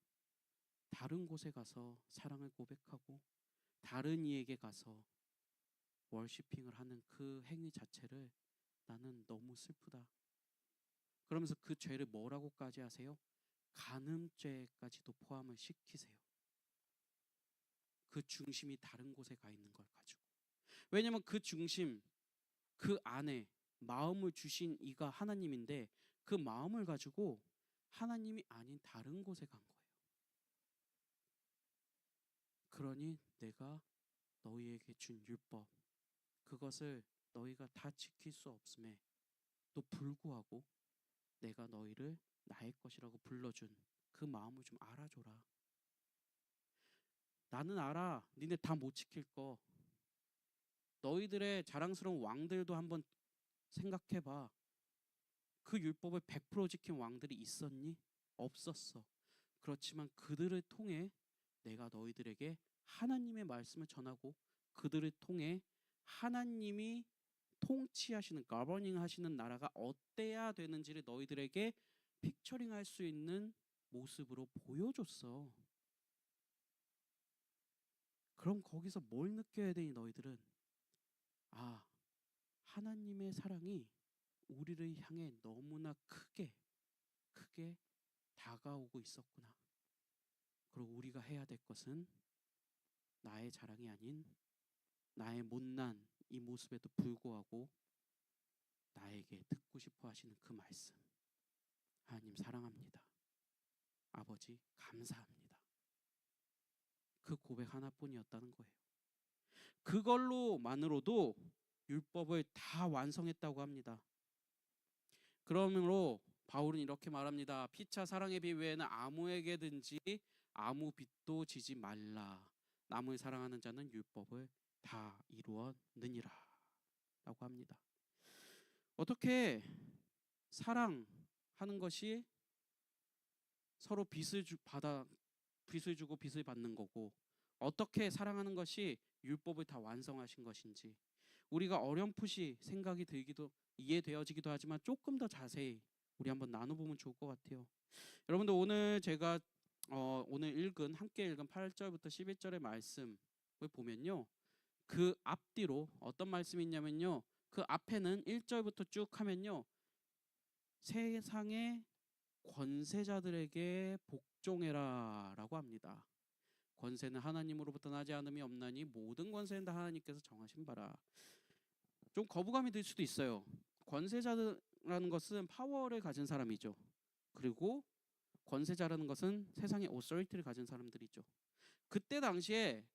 다른 곳에 가서 사랑을 고백하고 다른 이에게 가서 월시핑을 하는 그 행위 자체를 나는 너무 슬프다. 그러면서 그 죄를 뭐라고까지 하세요? 간음죄까지도 포함을 시키세요. 그 중심이 다른 곳에 가 있는 걸 가지고. 왜냐면 그 중심, 그 안에 마음을 주신 이가 하나님인데 그 마음을 가지고 하나님이 아닌 다른 곳에 간 거예요. 그러니 내가 너희에게 준 율법, 그것을 너희가 다 지킬 수 없음에 또 불구하고 내가 너희를 나의 것이라고 불러준 그 마음을 좀 알아줘라. 나는 알아, 니네 다 못 지킬 거. 너희들의 자랑스러운 왕들도 한번 생각해봐. 그 율법을 100% 지킨 왕들이 있었니? 없었어. 그렇지만 그들을 통해 내가 너희들에게 하나님의 말씀을 전하고 그들을 통해 하나님이 통치하시는, 가버닝 하시는 나라가 어때야 되는지를 너희들에게 픽처링 할 수 있는 모습으로 보여줬어. 그럼 거기서 뭘 느껴야 되니 너희들은? 아, 하나님의 사랑이 우리를 향해 너무나 크게 다가오고 있었구나. 그리고 우리가 해야 될 것은 나의 자랑이 아닌 나의 못난 이 모습에도 불구하고 나에게 듣고 싶어 하시는 그 말씀. 하나님 사랑합니다. 아버지 감사합니다. 그 고백 하나뿐이었다는 거예요. 그걸로만으로도 율법을 다 완성했다고 합니다. 그러므로 바울은 이렇게 말합니다. 피차 사랑의 비 외에는 아무에게든지 아무 빚도 지지 말라. 남을 사랑하는 자는 율법을 다 이루었느니라 라고 합니다. 어떻게 사랑하는 것이 서로 빚을 주고 빚을 받는 거고, 어떻게 사랑하는 것이 율법을 다 완성하신 것인지 우리가 어렴풋이 생각이 들기도 이해되어지기도 하지만 조금 더 자세히 우리 한번 나눠보면 좋을 것 같아요. 여러분들 오늘 제가 오늘 함께 읽은 8절부터 11절의 말씀을 보면요, 그 앞뒤로 어떤 말씀이 있냐면요, 그 앞에는 1절부터 쭉 하면요, 세상의 권세자들에게 복종해라 라고 합니다. 권세는 하나님으로부터 나지 않음이 없나니 모든 권세는 다 하나님께서 정하신 바라. 좀 거부감이 들 수도 있어요. 권세자라는 것은 파워를 가진 사람이죠. 그리고 권세자라는 것은 세상의 오소리티를 가진 사람들이죠. 그때 당시에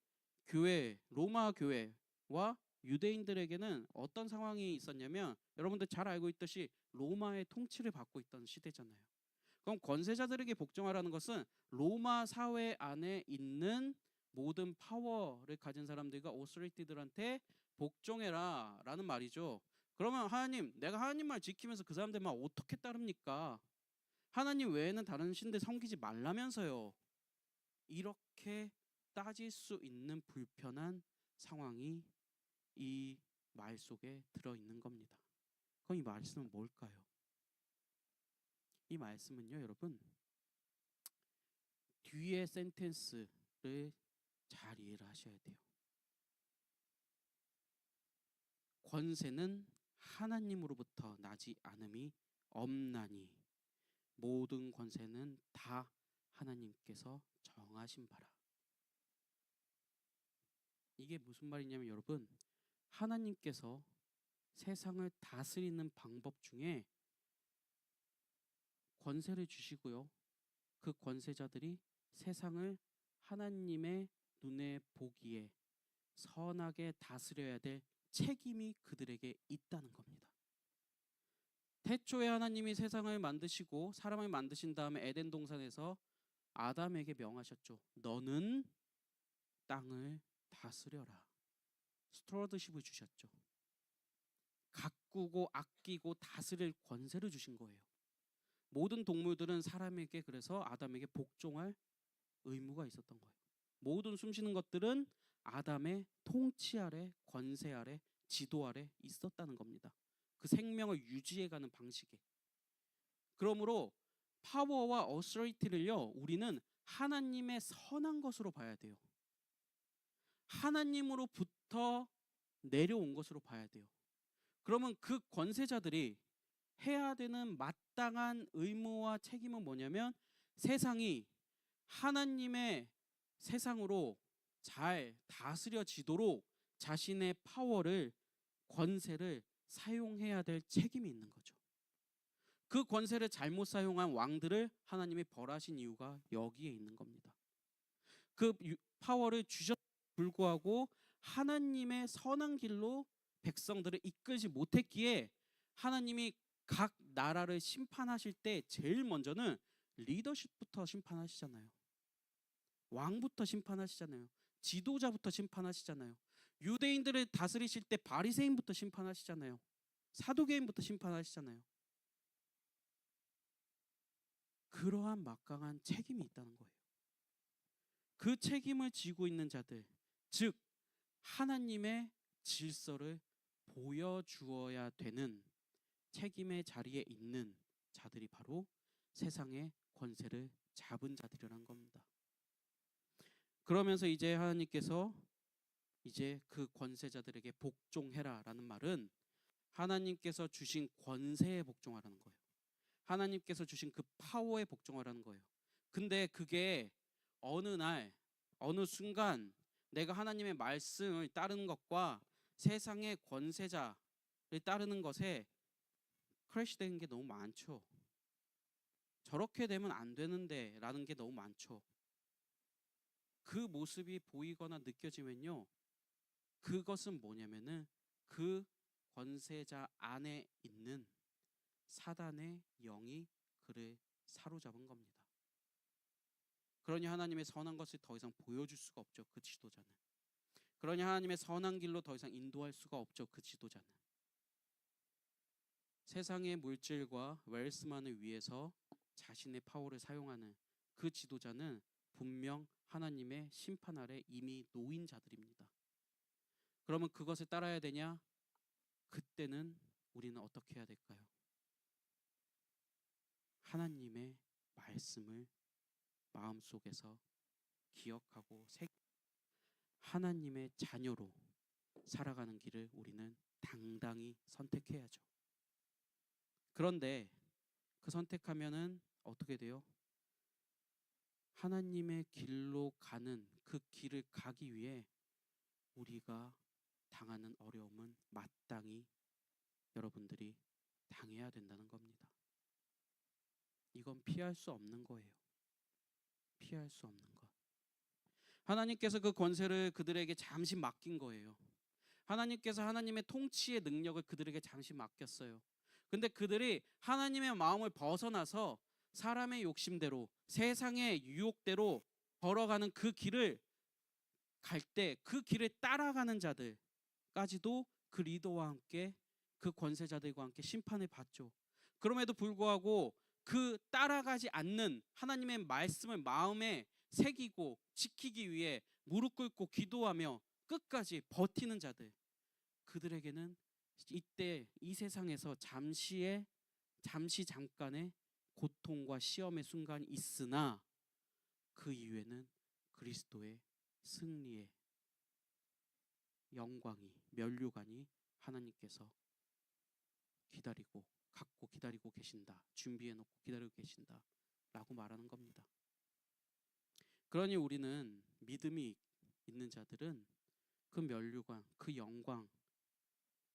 로마 교회와 유대인들에게는 어떤 상황이 있었냐면, 여러분들 잘 알고 있듯이 로마의 통치를 받고 있던 시대잖아요. 그럼 권세자들에게 복종하라는 것은 로마 사회 안에 있는 모든 파워를 가진 사람들과 오소리티들한테 복종해라 라는 말이죠. 그러면 하나님, 내가 하나님 말 지키면서 그 사람들만 어떻게 따릅니까? 하나님 외에는 다른 신들 섬기지 말라면서요. 이렇게 따질 수 있는 불편한 상황이 이 말 속에 들어있는 겁니다. 그럼 이 말씀은 뭘까요? 이 말씀은요, 여러분, 뒤에 센텐스를 잘 이해를 하셔야 돼요. 권세는 하나님으로부터 나지 않음이 없나니 모든 권세는 다 하나님께서 정하신 바라. 이게 무슨 말이냐면 여러분, 하나님께서 세상을 다스리는 방법 중에 권세를 주시고요. 그 권세자들이 세상을 하나님의 눈에 보기에 선하게 다스려야 될 책임이 그들에게 있다는 겁니다. 태초에 하나님이 세상을 만드시고 사람을 만드신 다음에 에덴 동산에서 아담에게 명하셨죠. 너는 땅을 다스려라. 스튜어드십을 주셨죠. 가꾸고 아끼고 다스릴 권세를 주신 거예요. 모든 동물들은 사람에게, 그래서 아담에게 복종할 의무가 있었던 거예요. 모든 숨쉬는 것들은 아담의 통치 아래, 권세 아래, 지도 아래 있었다는 겁니다. 그 생명을 유지해가는 방식에. 그러므로 파워와 어서리티를요, 우리는 하나님의 선한 것으로 봐야 돼요. 하나님으로부터 내려온 것으로 봐야 돼요. 그러면 그 권세자들이 해야 되는 마땅한 의무와 책임은 뭐냐면, 세상이 하나님의 세상으로 잘 다스려지도록 자신의 파워를, 권세를 사용해야 될 책임이 있는 거죠. 그 권세를 잘못 사용한 왕들을 하나님이 벌하신 이유가 여기에 있는 겁니다. 그 파워를 주셨 불구하고 하나님의 선한 길로 백성들을 이끌지 못했기에 하나님이 각 나라를 심판하실 때 제일 먼저는 리더십부터 심판하시잖아요. 왕부터 심판하시잖아요. 지도자부터 심판하시잖아요. 유대인들을 다스리실 때 바리새인부터 심판하시잖아요. 사두개인부터 심판하시잖아요. 그러한 막강한 책임이 있다는 거예요. 그 책임을 지고 있는 자들, 즉 하나님의 질서를 보여주어야 되는 책임의 자리에 있는 자들이 바로 세상의 권세를 잡은 자들이라는 겁니다. 그러면서 이제 하나님께서 이제 그 권세자들에게 복종해라라는 말은 하나님께서 주신 권세에 복종하라는 거예요. 하나님께서 주신 그 파워에 복종하라는 거예요. 근데 그게 어느 날, 어느 순간 내가 하나님의 말씀을 따르는 것과 세상의 권세자를 따르는 것에 크래시되는 게 너무 많죠. 저렇게 되면 안 되는데 라는 게 너무 많죠. 그 모습이 보이거나 느껴지면요, 그것은 뭐냐면은 그 권세자 안에 있는 사단의 영이 그를 사로잡은 겁니다. 그러니 하나님의 선한 것을 더 이상 보여줄 수가 없죠, 그 지도자는. 그러니 하나님의 선한 길로 더 이상 인도할 수가 없죠, 그 지도자는. 세상의 물질과 웰스만을 위해서 자신의 파워를 사용하는 그 지도자는 분명 하나님의 심판 아래 이미 놓인 자들입니다. 그러면 그것을 따라야 되냐? 그때는 우리는 어떻게 해야 될까요? 하나님의 말씀을 마음속에서 기억하고 하나님의 자녀로 살아가는 길을 우리는 당당히 선택해야죠. 그런데 그 선택하면은 어떻게 돼요? 하나님의 길로 가는 그 길을 가기 위해 우리가 당하는 어려움은 마땅히 여러분들이 당해야 된다는 겁니다. 이건 피할 수 없는 거예요. 피할 수 없는 것. 하나님께서 그 권세를 그들에게 잠시 맡긴 거예요. 하나님께서 하나님의 통치의 능력을 그들에게 잠시 맡겼어요. 근데 그들이 하나님의 마음을 벗어나서 사람의 욕심대로, 세상의 유혹대로 걸어가는 그 길을 갈 때 그 길을 따라가는 자들까지도 그 리더와 함께, 그 권세자들과 함께 심판을 받죠. 그럼에도 불구하고 그 따라가지 않는 하나님의 말씀을 마음에 새기고 지키기 위해 무릎 꿇고 기도하며 끝까지 버티는 자들, 그들에게는 이때 이 세상에서 잠시 잠깐의 고통과 시험의 순간이 있으나 그 이후에는 그리스도의 승리의 영광이, 면류관이 하나님께서 갖고 기다리고 계신다, 준비해놓고 기다리고 계신다 라고 말하는 겁니다. 그러니 우리는, 믿음이 있는 자들은 그 면류관, 그 영광,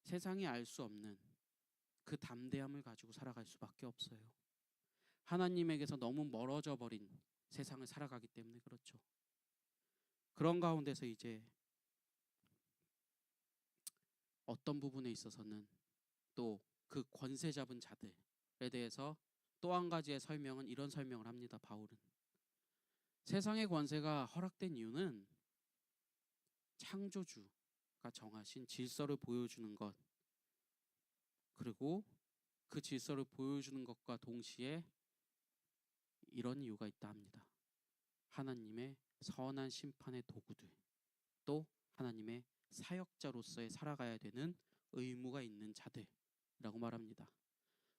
세상이 알 수 없는 그 담대함을 가지고 살아갈 수밖에 없어요. 하나님에게서 너무 멀어져 버린 세상을 살아가기 때문에 그렇죠. 그런 가운데서 이제 어떤 부분에 있어서는 또 그 권세 잡은 자들에 대해서 또 한 가지의 설명은 이런 설명을 합니다. 바울은 세상의 권세가 허락된 이유는 창조주가 정하신 질서를 보여주는 것, 그리고 그 질서를 보여주는 것과 동시에 이런 이유가 있다 합니다. 하나님의 선한 심판의 도구들, 또 하나님의 사역자로서의 살아가야 되는 의무가 있는 자들이라고 말합니다.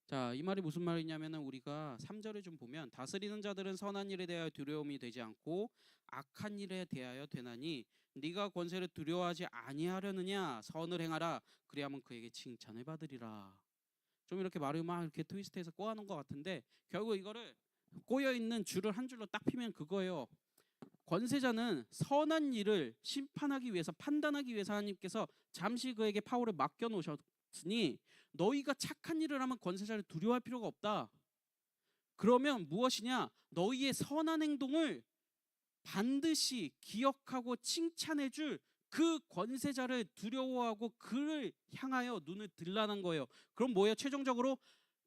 자, 이 말이 무슨 말이냐면은 우리가 3절을 좀 보면 다스리는 자들은 선한 일에 대하여 두려움이 되지 않고 악한 일에 대하여 되나니 네가 권세를 두려워하지 아니하려느냐 선을 행하라 그리하면 그에게 칭찬을 받으리라. 좀 이렇게 말을 막 이렇게 트위스트해서 꼬아놓은 것 같은데 결국 이거를 꼬여 있는 줄을 한 줄로 딱 피면 그거예요. 권세자는 선한 일을 심판하기 위해서 판단하기 위해서 하나님께서 잠시 그에게 파워를 맡겨 놓으셨으니 너희가 착한 일을 하면 권세자를 두려워할 필요가 없다. 그러면 무엇이냐? 너희의 선한 행동을 반드시 기억하고 칭찬해 줄 그 권세자를 두려워하고 그를 향하여 눈을 들라는 거예요. 그럼 뭐예요? 최종적으로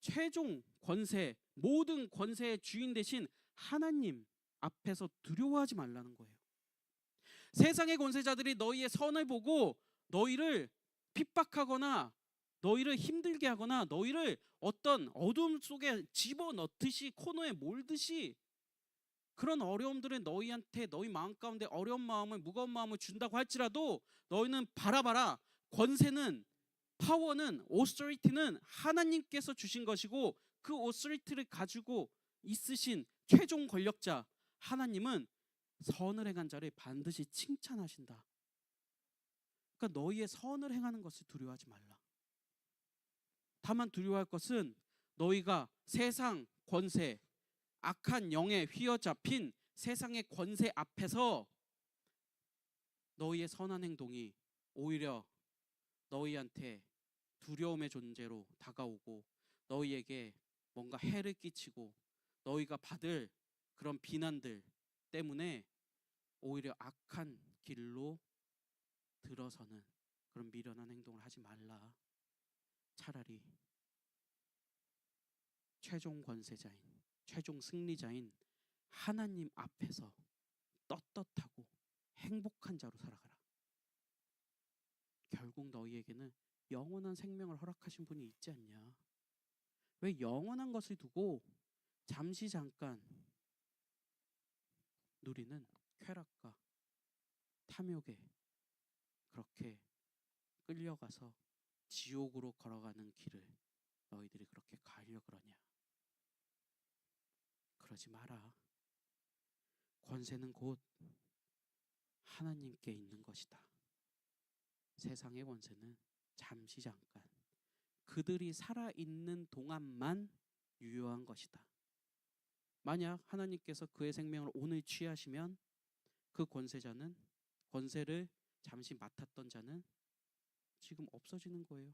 최종 권세, 모든 권세의 주인 되신 하나님 앞에서 두려워하지 말라는 거예요. 세상의 권세자들이 너희의 선을 보고 너희를 핍박하거나 너희를 힘들게 하거나 너희를 어떤 어둠 속에 집어넣듯이 코너에 몰듯이 그런 어려움들을 너희한테 너희 마음 가운데 어려운 마음을 무거운 마음을 준다고 할지라도 너희는 바라봐라. 권세는 파워는 오소리티는 하나님께서 주신 것이고 그 오소리티를 가지고 있으신 최종 권력자 하나님은 선을 행한 자를 반드시 칭찬하신다. 그러니까 너희의 선을 행하는 것을 두려워하지 말라. 다만 두려워할 것은 너희가 세상 권세, 악한 영에 휘어잡힌 세상의 권세 앞에서 너희의 선한 행동이 오히려 너희한테 두려움의 존재로 다가오고 너희에게 뭔가 해를 끼치고 너희가 받을 그런 비난들 때문에 오히려 악한 길로 들어서는 그런 미련한 행동을 하지 말라. 차라리 최종 권세자인 최종 승리자인 하나님 앞에서 떳떳하고 행복한 자로 살아가라. 결국 너희에게는 영원한 생명을 허락하신 분이 있지 않냐. 왜 영원한 것을 두고 잠시 잠깐 누리는 쾌락과 탐욕에 그렇게 끌려가서 지옥으로 걸어가는 길을 너희들이 그렇게 가려 그러냐. 그러지 마라. 권세는 곧 하나님께 있는 것이다. 세상의 권세는 잠시 잠깐 그들이 살아있는 동안만 유효한 것이다. 만약 하나님께서 그의 생명을 오늘 취하시면 그 권세자는 권세를 잠시 맡았던 자는 지금 없어지는 거예요.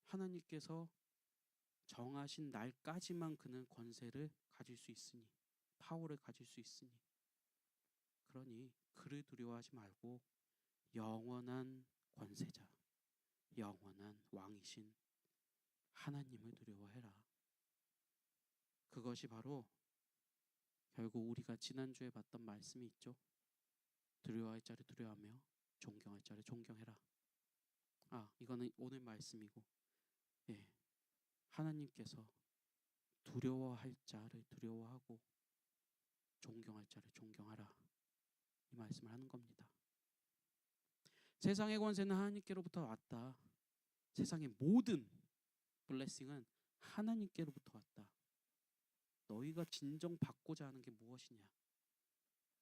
하나님께서 정하신 날까지만 그는 권세를 가질 수 있으니 파워를 가질 수 있으니 그러니 그를 두려워하지 말고 영원한 권세자, 영원한 왕이신 하나님을 두려워해라. 그것이 바로 결국 우리가 지난주에 봤던 말씀이 있죠. 두려워할 자를 두려워하며 존경할 자를 존경해라. 이거는 오늘 말씀이고, 하나님께서 두려워할 자를 두려워하고 존경할 자를 존경하라. 이 말씀을 하는 겁니다. 세상의 권세는 하나님께로부터 왔다. 세상의 모든 블레싱은 하나님께로부터 왔다. 너희가 진정 받고자 하는 게 무엇이냐?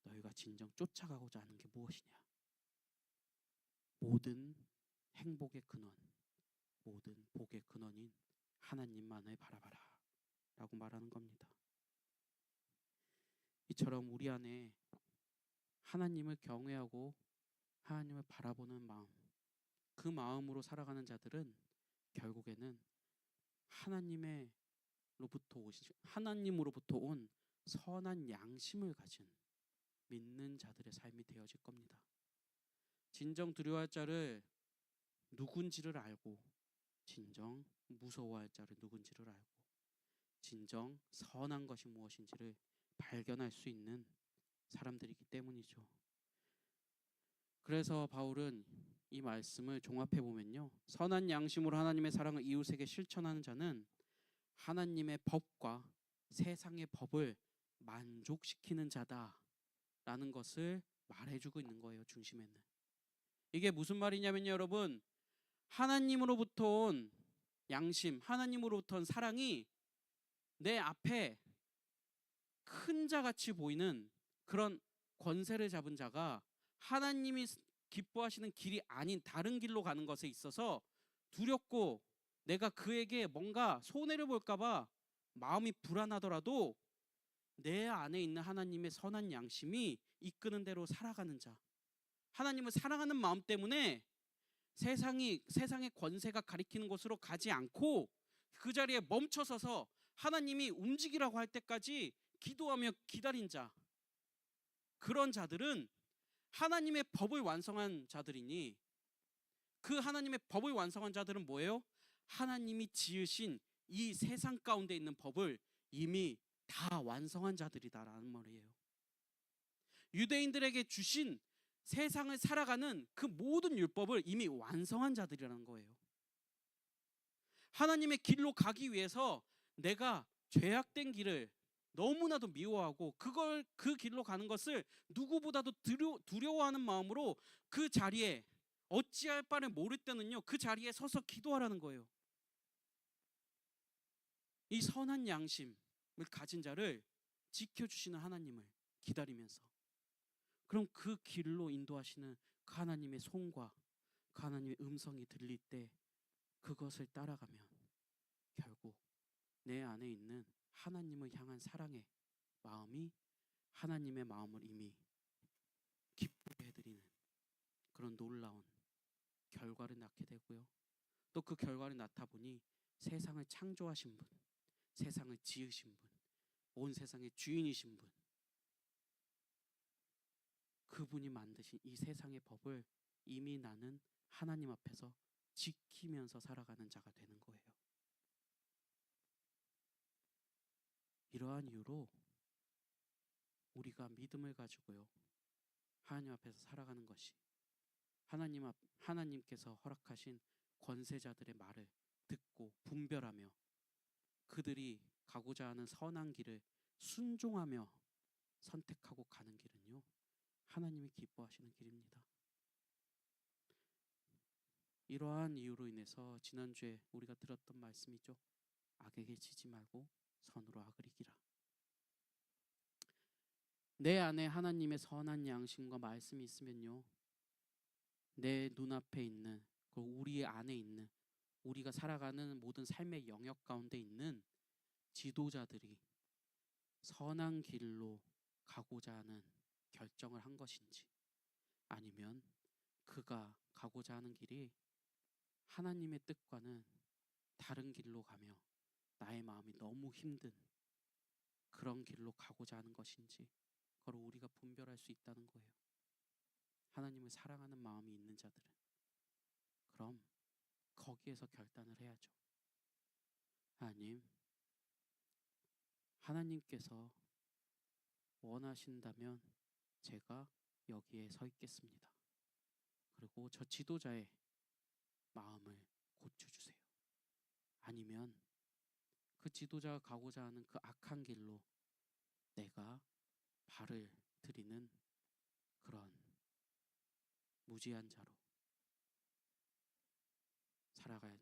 너희가 진정 쫓아가고자 하는 게 무엇이냐? 모든 행복의 근원, 모든 복의 근원인 하나님만을 바라봐라 라고 말하는 겁니다. 이처럼 우리 안에 하나님을 경외하고 하나님을 바라보는 마음, 그 마음으로 살아가는 자들은 결국에는 하나님으로부터 온 선한 양심을 가진 믿는 자들의 삶이 되어질 겁니다. 진정 두려워할 자를 누군지를 알고, 진정 무서워할 자를 누군지를 알고, 진정 선한 것이 무엇인지를 발견할 수 있는 사람들이기 때문이죠. 그래서 바울은 이 말씀을 종합해 보면요, 선한 양심으로 하나님의 사랑을 이웃에게 실천하는 자는 하나님의 법과 세상의 법을 만족시키는 자다라는 것을 말해주고 있는 거예요. 중심에는 이게 무슨 말이냐면요, 여러분, 하나님으로부터 온 양심, 하나님으로부터 온 사랑이 내 앞에 큰 자같이 보이는 그런 권세를 잡은 자가 하나님이 기뻐하시는 길이 아닌 다른 길로 가는 것에 있어서 두렵고 내가 그에게 뭔가 손해를 볼까봐 마음이 불안하더라도 내 안에 있는 하나님의 선한 양심이 이끄는 대로 살아가는 자, 하나님을 사랑하는 마음 때문에 세상의 권세가 가리키는 곳으로 가지 않고 그 자리에 멈춰서서 하나님이 움직이라고 할 때까지 기도하며 기다린 자, 그런 자들은 하나님의 법을 완성한 자들이니, 그 하나님의 법을 완성한 자들은 뭐예요? 하나님이 지으신 이 세상 가운데 있는 법을 이미 다 완성한 자들이다라는 말이에요. 유대인들에게 주신 세상을 살아가는 그 모든 율법을 이미 완성한 자들이라는 거예요. 하나님의 길로 가기 위해서 내가 죄악된 길을 너무나도 미워하고 그 길로 가는 것을 누구보다도 두려워하는 마음으로 그 자리에 어찌할 바를 모를 때는요, 그 자리에 서서 기도하라는 거예요. 이 선한 양심을 가진 자를 지켜주시는 하나님을 기다리면서, 그럼 그 길로 인도하시는 그 하나님의 손과 그 하나님의 음성이 들릴 때 그것을 따라가면 결국 내 안에 있는 하나님을 향한 사랑의 마음이 하나님의 마음을 이미 기쁘게 해드리는 그런 놀라운 결과를 낳게 되고요. 또 그 결과를 낳다 보니 세상을 창조하신 분, 세상을 지으신 분, 온 세상의 주인이신 분, 그분이 만드신 이 세상의 법을 이미 나는 하나님 앞에서 지키면서 살아가는 자가 되는 거예요. 이러한 이유로 우리가 믿음을 가지고요, 하나님 앞에서 살아가는 것이 하나님께서 허락하신 권세자들의 말을 듣고 분별하며 그들이 가고자 하는 선한 길을 순종하며 선택하고 가는 길은요, 하나님이 기뻐하시는 길입니다. 이러한 이유로 인해서 지난주에 우리가 들었던 말씀이죠. 악에게 지지 말고 선으로 악을 이기라. 내 안에 하나님의 선한 양심과 말씀이 있으면요, 내 눈앞에 있는, 우리 안에 있는, 우리가 살아가는 모든 삶의 영역 가운데 있는 지도자들이 선한 길로 가고자 하는 결정을 한 것인지, 아니면 그가 가고자 하는 길이 하나님의 뜻과는 다른 길로 가며 나의 마음이 너무 힘든 그런 길로 가고자 하는 것인지, 그걸 우리가 분별할 수 있다는 거예요. 하나님을 사랑하는 마음이 있는 자들은 그럼 거기에서 결단을 해야죠. 하나님께서 원하신다면 제가 여기에 서 있겠습니다. 그리고 저 지도자의 마음을 고쳐주세요. 아니면 그 지도자가 가고자 하는 그 악한 길로 내가 발을 들이는 그런 무지한 자로 살아가는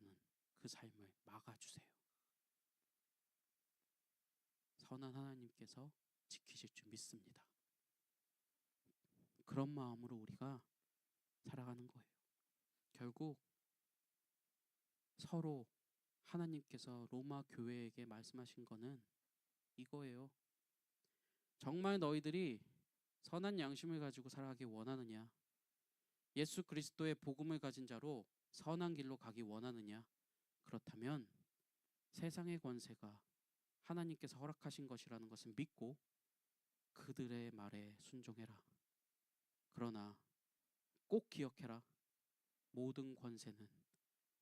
그 삶을 막아주세요. 선한 하나님께서 지키실 줄 믿습니다. 그런 마음으로 우리가 살아가는 거예요. 결국 서로 하나님께서 로마 교회에게 말씀하신 거는 이거예요. 정말 너희들이 선한 양심을 가지고 살아가기 원하느냐? 예수 그리스도의 복음을 가진 자로 선한 길로 가기 원하느냐? 그렇다면 세상의 권세가 하나님께서 허락하신 것이라는 것을 믿고 그들의 말에 순종해라. 그러나 꼭 기억해라. 모든 권세는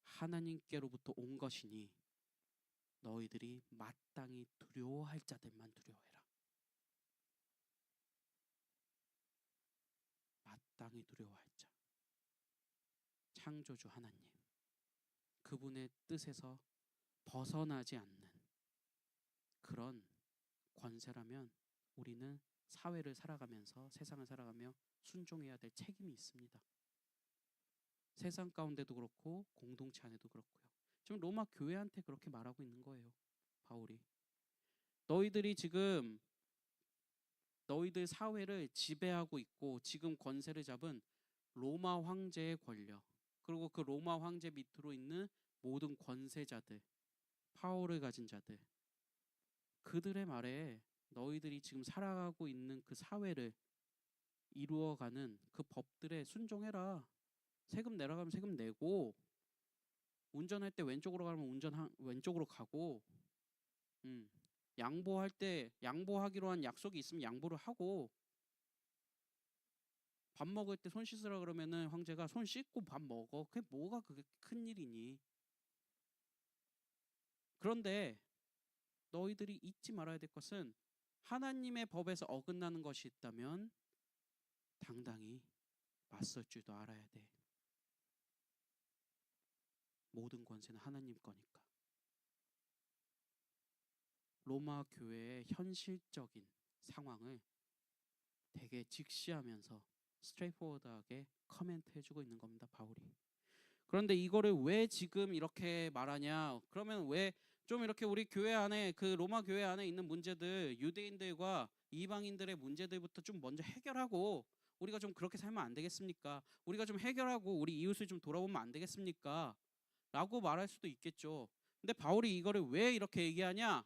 하나님께로부터 온 것이니 너희들이 마땅히 두려워할 자들만 두려워해라. 마땅히 두려워할 자. 창조주 하나님. 그분의 뜻에서 벗어나지 않는 그런 권세라면 우리는 사회를 살아가면서 세상을 살아가며 순종해야 될 책임이 있습니다. 세상 가운데도 그렇고 공동체 안에도 그렇고요. 지금 로마 교회한테 그렇게 말하고 있는 거예요. 바울이. 너희들이 지금 너희들 사회를 지배하고 있고 지금 권세를 잡은 로마 황제의 권력, 그리고 그 로마 황제 밑으로 있는 모든 권세자들, 파워를 가진 자들, 그들의 말에 너희들이 지금 살아가고 있는 그 사회를 이루어가는 그 법들에 순종해라. 세금 내라 가면 세금 내고, 운전할 때 왼쪽으로 가면 왼쪽으로 가고, 양보할 때 양보하기로 한 약속이 있으면 양보를 하고, 밥 먹을 때 손 씻으라 그러면은 황제가 손 씻고 밥 먹어. 그게 뭐가 그게 큰 일이니? 그런데 너희들이 잊지 말아야 될 것은 하나님의 법에서 어긋나는 것이 있다면 당당히 맞설 줄도 알아야 돼. 모든 권세는 하나님 거니까. 로마 교회의 현실적인 상황을 되게 직시하면서 스트레이트포워드하게 커멘트 해주고 있는 겁니다, 바울이. 그런데 이거를 왜 지금 이렇게 말하냐? 그러면 왜 좀 이렇게 우리 교회 안에, 그 로마 교회 안에 있는 문제들, 유대인들과 이방인들의 문제들부터 좀 먼저 해결하고 우리가 좀 그렇게 살면 안 되겠습니까? 우리가 좀 해결하고 우리 이웃을 좀 돌아보면 안 되겠습니까? 라고 말할 수도 있겠죠. 근데 바울이 이거를 왜 이렇게 얘기하냐?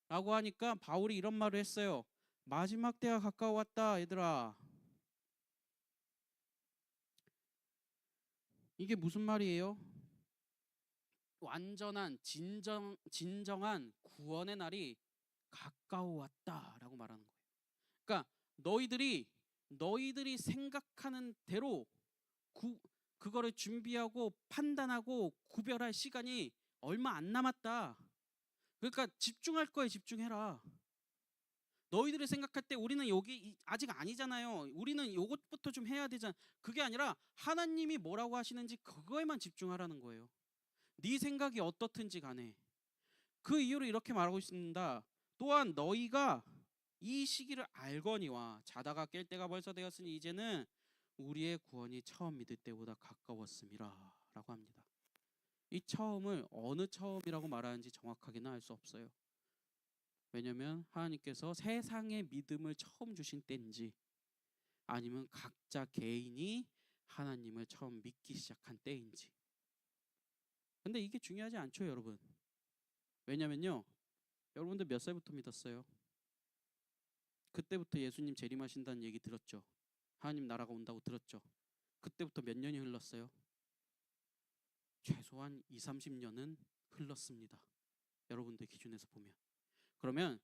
라고 하니까 바울이 이런 말을 했어요. 마지막 때가 가까워왔다, 얘들아. 이게 무슨 말이에요? 완전한 진정한 구원의 날이 가까워왔다라고 말하는 거예요. 그러니까 너희들이 생각하는 대로 그거를 준비하고 판단하고 구별할 시간이 얼마 안 남았다. 그러니까 집중할 거에 집중해라. 너희들이 생각할 때 우리는 여기 아직 아니잖아요. 우리는 이것부터 좀 해야 되잖아. 그게 아니라 하나님이 뭐라고 하시는지 그거에만 집중하라는 거예요. 네 생각이 어떻든지 간에. 그 이유로 이렇게 말하고 있습니다. 또한 너희가 이 시기를 알거니와 자다가 깰 때가 벌써 되었으니 이제는 우리의 구원이 처음 믿을 때보다 가까웠음이라 라고 합니다. 이 처음을 어느 처음이라고 말하는지 정확하게는 알 수 없어요. 왜냐하면 하나님께서 세상의 믿음을 처음 주신 때인지 아니면 각자 개인이 하나님을 처음 믿기 시작한 때인지. 근데 이게 중요하지 않죠, 여러분. 왜냐면요, 여러분들 몇 살부터 믿었어요? 그때부터 예수님 재림하신다는 얘기 들었죠? 하나님 나라가 온다고 들었죠? 그때부터 몇 년이 흘렀어요? 최소한 20-30년은 흘렀습니다. 여러분들 기준에서 보면. 그러면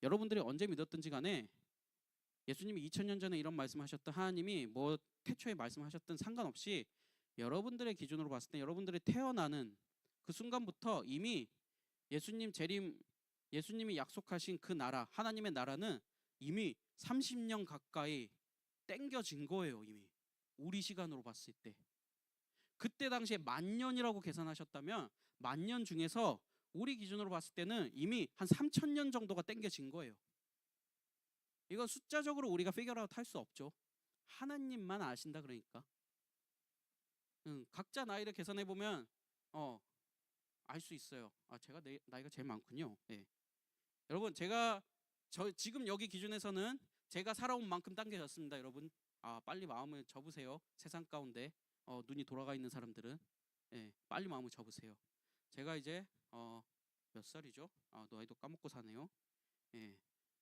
여러분들이 언제 믿었든지 간에 예수님이 2000년 전에 이런 말씀하셨던, 하나님이 뭐 태초에 말씀하셨든 상관없이 여러분들의 기준으로 봤을 때 여러분들이 태어나는 그 순간부터 이미 예수님이 약속하신 그 나라, 하나님의 나라는 이미 30년 가까이 땡겨진 거예요. 이미 우리 시간으로 봤을 때. 그때 당시에 10,000년이라고 계산하셨다면 10,000년 중에서 우리 기준으로 봤을 때는 이미 한 3,000년 정도가 땡겨진 거예요. 이건 숫자적으로 우리가 피겨아웃 할 수 없죠. 하나님만 아신다 그러니까. 각자 나이를 계산해 보면 알 수 있어요. 제가 나이가 제일 많군요. 네. 여러분, 지금 여기 기준에서는 제가 살아온 만큼 당겨졌습니다. 여러분, 빨리 마음을 접으세요. 세상 가운데 눈이 돌아가 있는 사람들은 빨리 마음을 접으세요. 제가 이제 몇 살이죠? 나이도 까먹고 사네요.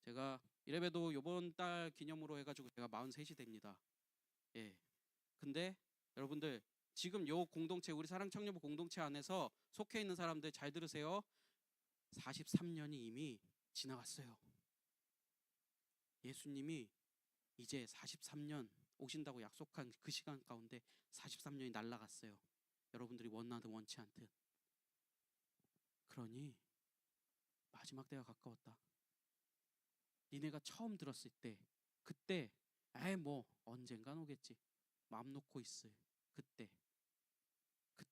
제가 이래봬도 요번 달 기념으로 해가지고 제가 43이 됩니다. 예. 근데 여러분들 지금 요 공동체 우리 사랑청년부 공동체 안에서 속해 있는 사람들 잘 들으세요. 43년이 이미 지나갔어요. 예수님이 이제 43년 오신다고 약속한 그 시간 가운데 43년이 날아갔어요. 여러분들이 원하든 원치 않든. 그러니 마지막 때가 가까웠다. 니네가 처음 들었을 때 그때 에이 뭐 언젠간 오겠지 마음 놓고 있을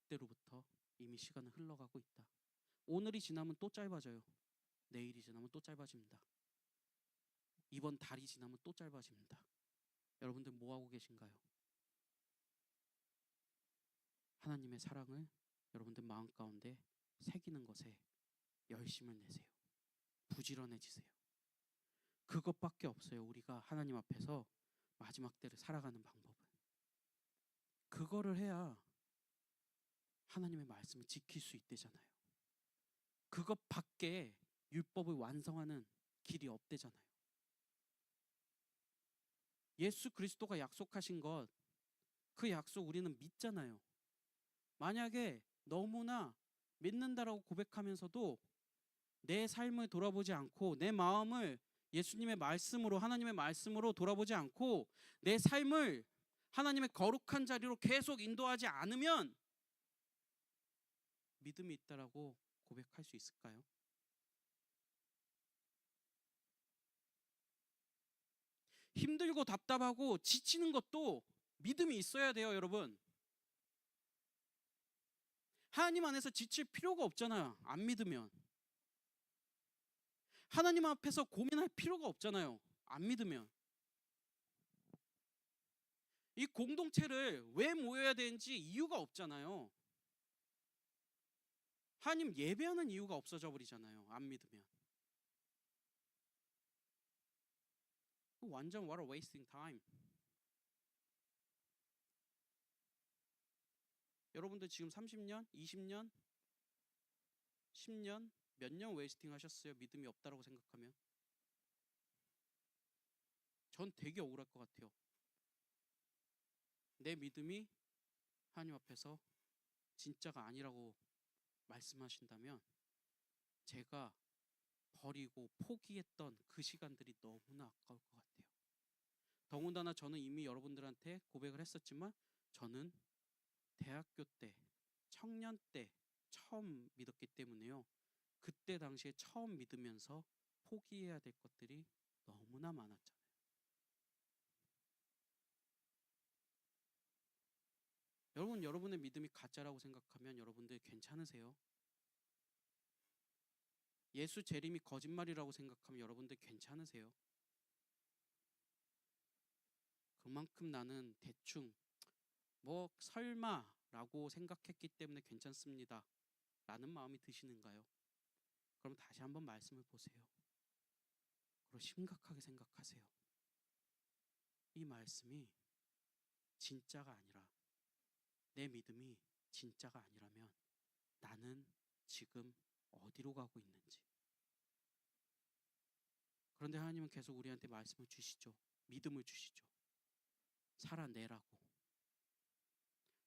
그때로부터 이미 시간은 흘러가고 있다. 오늘이 지나면 또 짧아져요. 내일이 지나면 또 짧아집니다. 이번 달이 지나면 또 짧아집니다. 여러분들 뭐 하고 계신가요? 하나님의 사랑을 여러분들 마음 가운데 새기는 것에 열심을 내세요. 부지런해지세요. 그것밖에 없어요. 우리가 하나님 앞에서 마지막 때를 살아가는 방법은. 그거를 해야 하나님의 말씀을 지킬 수 있대잖아요. 그것밖에 율법을 완성하는 길이 없대잖아요. 예수 그리스도가 약속하신 것, 그 약속 우리는 믿잖아요. 만약에 너무나 믿는다라고 고백하면서도 내 삶을 돌아보지 않고 내 마음을 예수님의 말씀으로 하나님의 말씀으로 돌아보지 않고 내 삶을 하나님의 거룩한 자리로 계속 인도하지 않으면 믿음이 있다라고 고백할 수 있을까요? 힘들고 답답하고 지치는 것도 믿음이 있어야 돼요, 여러분. 하나님 안에서 지칠 필요가 없잖아요. 안 믿으면. 하나님 앞에서 고민할 필요가 없잖아요. 안 믿으면. 이 공동체를 왜 모여야 되는지 이유가 없잖아요. 하나님 예배하는 이유가 없어져 버리잖아요. 안 믿으면. 완전 what a wasting time. 여러분들 지금 30년, 20년, 10년, 몇 년 웨이스팅 하셨어요? 믿음이 없다라고 생각하면. 전 되게 억울할 것 같아요. 내 믿음이 하나님 앞에서 진짜가 아니라고 말씀하신다면 제가 버리고 포기했던 그 시간들이 너무나 아까울 것 같아요. 더군다나 저는 이미 여러분들한테 고백을 했었지만 저는 대학교 때, 청년 때 처음 믿었기 때문에요. 그때 당시에 처음 믿으면서 포기해야 될 것들이 너무나 많았잖아요. 여러분, 여러분의 믿음이 가짜라고 생각하면 여러분들 괜찮으세요? 예수 재림이 거짓말이라고 생각하면 여러분들 괜찮으세요? 그만큼 나는 대충 뭐 설마라고 생각했기 때문에 괜찮습니다 라는 마음이 드시는가요? 그럼 다시 한번 말씀을 보세요. 그리고 심각하게 생각하세요. 이 말씀이 진짜가 아니라 내 믿음이 진짜가 아니라면 나는 지금 어디로 가고 있는지. 그런데 하나님은 계속 우리한테 말씀을 주시죠. 믿음을 주시죠. 살아내라고.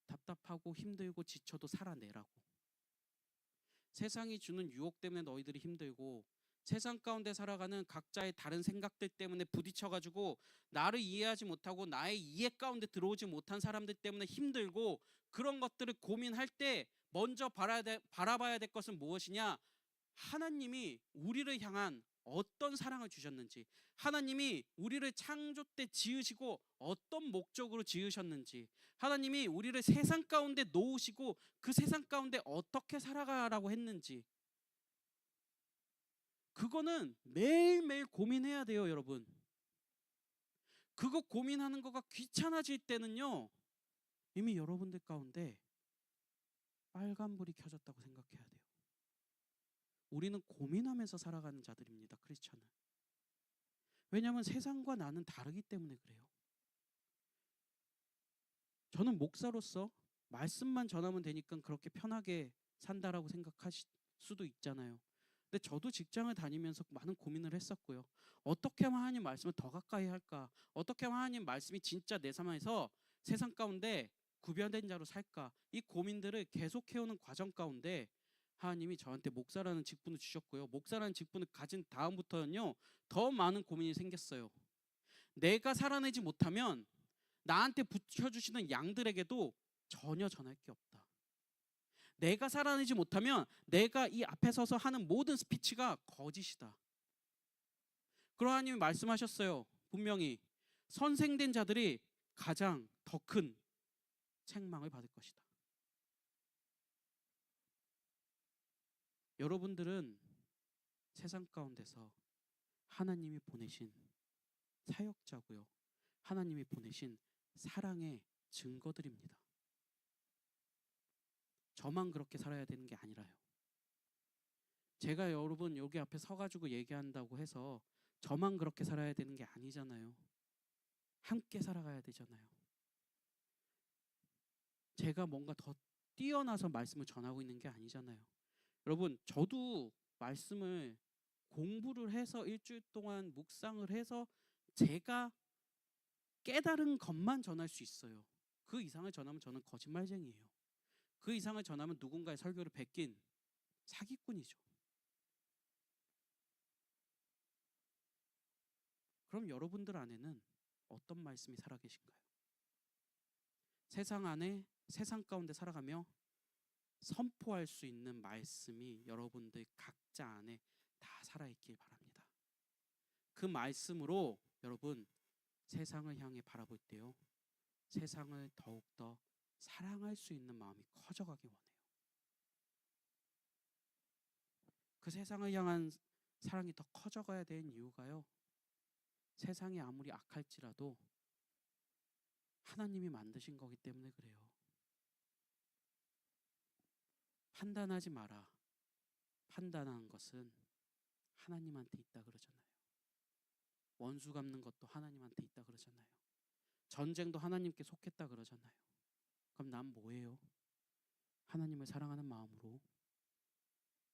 답답하고 힘들고 지쳐도 살아내라고. 세상이 주는 유혹 때문에 너희들이 힘들고 세상 가운데 살아가는 각자의 다른 생각들 때문에 부딪혀가지고 나를 이해하지 못하고 나의 이해 가운데 들어오지 못한 사람들 때문에 힘들고 그런 것들을 고민할 때 먼저 바라봐야 될 것은 무엇이냐? 하나님이 우리를 향한 어떤 사랑을 주셨는지, 하나님이 우리를 창조 때 지으시고 어떤 목적으로 지으셨는지, 하나님이 우리를 세상 가운데 놓으시고 그 세상 가운데 어떻게 살아가라고 했는지, 그거는 매일매일 고민해야 돼요, 여러분. 그거 고민하는 거가 귀찮아질 때는요, 이미 여러분들 가운데 빨간불이 켜졌다고 생각해야 돼요. 우리는 고민하면서 살아가는 자들입니다, 크리스천은. 왜냐하면 세상과 나는 다르기 때문에 그래요. 저는 목사로서 말씀만 전하면 되니까 그렇게 편하게 산다라고 생각하실 수도 있잖아요. 근데 저도 직장을 다니면서 많은 고민을 했었고요. 어떻게 하면 하나님 말씀을 더 가까이 할까? 어떻게 하면 하나님 말씀이 진짜 내 삶에서 세상 가운데 구별된 자로 살까? 이 고민들을 계속해오는 과정 가운데 하나님이 저한테 목사라는 직분을 주셨고요. 목사라는 직분을 가진 다음부터는요, 더 많은 고민이 생겼어요. 내가 살아내지 못하면 나한테 붙여주시는 양들에게도 전혀 전할 게 없다. 내가 살아내지 못하면 내가 이 앞에 서서 하는 모든 스피치가 거짓이다. 그러한 하나님이 말씀하셨어요. 분명히 선생된 자들이 가장 더 큰 책망을 받을 것이다. 여러분들은 세상 가운데서 하나님이 보내신 사역자고요. 하나님이 보내신 사랑의 증거들입니다. 저만 그렇게 살아야 되는 게 아니라요. 제가 여러분 여기 앞에 서가지고 얘기한다고 해서 저만 그렇게 살아야 되는 게 아니잖아요. 함께 살아가야 되잖아요. 제가 뭔가 더 뛰어나서 말씀을 전하고 있는 게 아니잖아요. 여러분, 저도 말씀을 공부를 해서 일주일 동안 묵상을 해서 제가 깨달은 것만 전할 수 있어요. 그 이상을 전하면 저는 거짓말쟁이에요. 그 이상을 전하면 누군가의 설교를 베낀 사기꾼이죠. 그럼 여러분들 안에는 어떤 말씀이 살아계신가요? 세상 안에, 세상 가운데 살아가며 선포할 수 있는 말씀이 여러분들 각자 안에 다 살아있길 바랍니다. 그 말씀으로 여러분 세상을 향해 바라볼 때요, 세상을 더욱더 사랑할 수 있는 마음이 커져가기 원해요. 그 세상을 향한 사랑이 더 커져가야 되는 이유가요, 세상이 아무리 악할지라도 하나님이 만드신 거기 때문에 그래요. 판단하지 마라. 판단하는 것은 하나님한테 있다 그러잖아요. 원수 갚는 것도 하나님한테 있다 그러잖아요. 전쟁도 하나님께 속했다 그러잖아요. 그럼 난 뭐예요? 하나님을 사랑하는 마음으로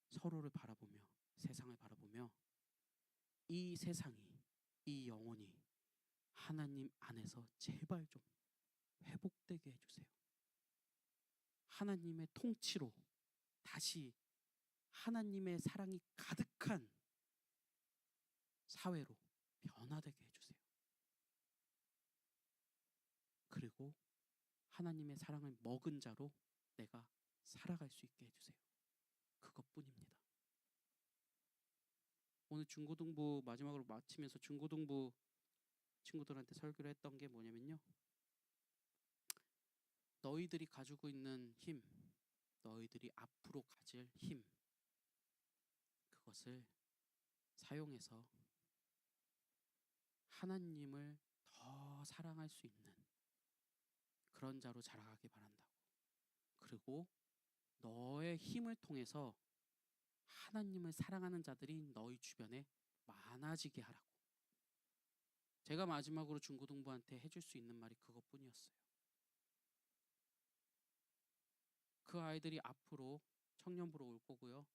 서로를 바라보며 세상을 바라보며 이 세상이, 이 영혼이 하나님 안에서 제발 좀 회복되게 해주세요. 하나님의 통치로 다시 하나님의 사랑이 가득한 사회로 변화되게 해주세요. 그리고 하나님의 사랑을 먹은 자로 내가 살아갈 수 있게 해주세요. 그것뿐입니다. 오늘 중고등부 마지막으로 마치면서 중고등부 친구들한테 설교를 했던 게 뭐냐면요, 너희들이 가지고 있는 힘, 너희들이 앞으로 가질 힘, 그것을 사용해서 하나님을 더 사랑할 수 있는 그런 자로 자라가기 바란다고. 그리고 너의 힘을 통해서 하나님을 사랑하는 자들이 너희 주변에 많아지게 하라고. 제가 마지막으로 중고등부한테 해줄 수 있는 말이 그것뿐이었어요. 그 아이들이 앞으로 청년부로 올 거고요,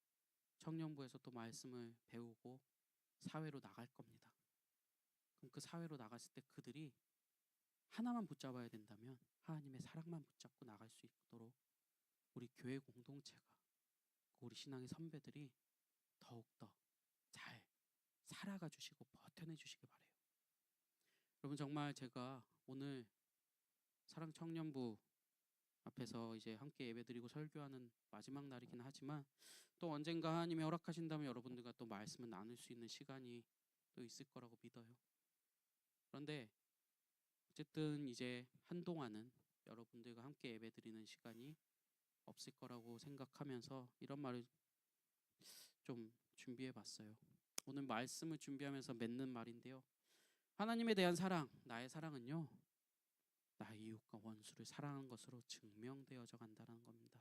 청년부에서 또 말씀을 배우고 사회로 나갈 겁니다. 그럼 그 사회로 나갔을 때 그들이 하나만 붙잡아야 된다면 하나님의 사랑만 붙잡고 나갈 수 있도록 우리 교회 공동체가, 우리 신앙의 선배들이 더욱더 잘 살아가 주시고 버텨내 주시기 바래요. 여러분, 정말 제가 오늘 사랑 청년부 앞에서 이제 함께 예배드리고 설교하는 마지막 날이긴 하지만 또 언젠가 하나님이 허락하신다면 여러분들과 또 말씀을 나눌 수 있는 시간이 또 있을 거라고 믿어요. 그런데 어쨌든 이제 한동안은 여러분들과 함께 예배드리는 시간이 없을 거라고 생각하면서 이런 말을 좀 준비해 봤어요. 오늘 말씀을 준비하면서 맺는 말인데요, 하나님에 대한 사랑, 나의 사랑은요, 나의 이웃과 원수를 사랑하는 것으로 증명되어져 간다는 겁니다.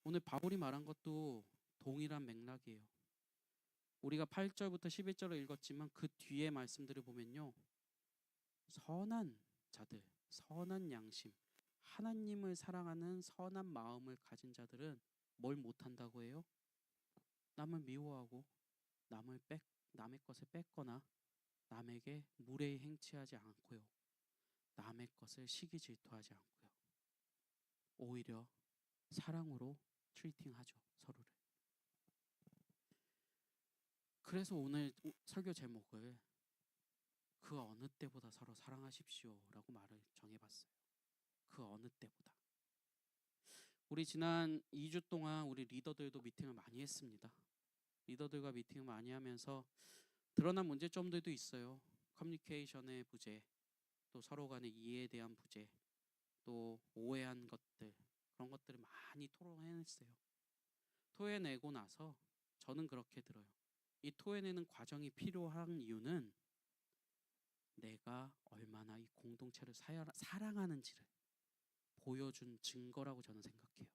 오늘 바울이 말한 것도 동일한 맥락이에요. 우리가 8절부터 11절을 읽었지만 그 뒤에 말씀들을 보면요, 선한 자들, 선한 양심, 하나님을 사랑하는 선한 마음을 가진 자들은 뭘 못한다고 해요? 남을 미워하고 남의 것을 뺏거나 남에게 무례히 행치하지 않고요. 남의 것을 시기 질투하지 않고요. 오히려 사랑으로 트리팅하죠, 서로를. 그래서 오늘 설교 제목을 그 어느 때보다 서로 사랑하십시오라고 말을 정해봤어요. 그 어느 때보다. 우리 지난 2주 동안 우리 리더들도 미팅을 많이 했습니다. 리더들과 미팅을 많이 하면서 드러난 문제점들도 있어요. 커뮤니케이션의 부재, 또 서로 간의 이해에 대한 부재, 또 오해한 것들, 그런 것들을 많이 토론해냈어요. 토해내고 나서 저는 그렇게 들어요. 이 토해내는 과정이 필요한 이유는 내가 얼마나 이 공동체를 사랑하는지를 보여준 증거라고 저는 생각해요.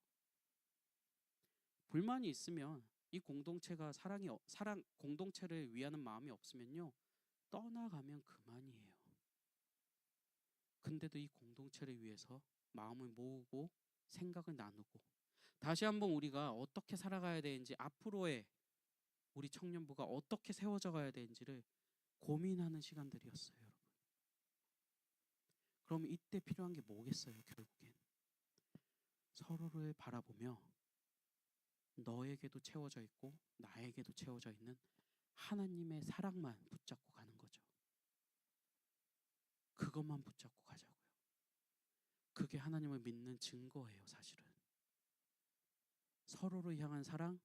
불만이 있으면 이 공동체가 공동체를 위하는 마음이 없으면요, 떠나가면 그만이에요. 근데도 이 공동체를 위해서 마음을 모으고 생각을 나누고 다시 한번 우리가 어떻게 살아가야 되는지, 앞으로의 우리 청년부가 어떻게 세워져 가야 되는지를 고민하는 시간들이었어요, 여러분. 그럼 이때 필요한 게 뭐겠어요? 결국엔 서로를 바라보며 너에게도 채워져 있고 나에게도 채워져 있는 하나님의 사랑만 붙잡고 가는 거죠. 그것만 붙잡고 가자고요. 그게 하나님을 믿는 증거예요, 사실은. 서로를 향한 사랑,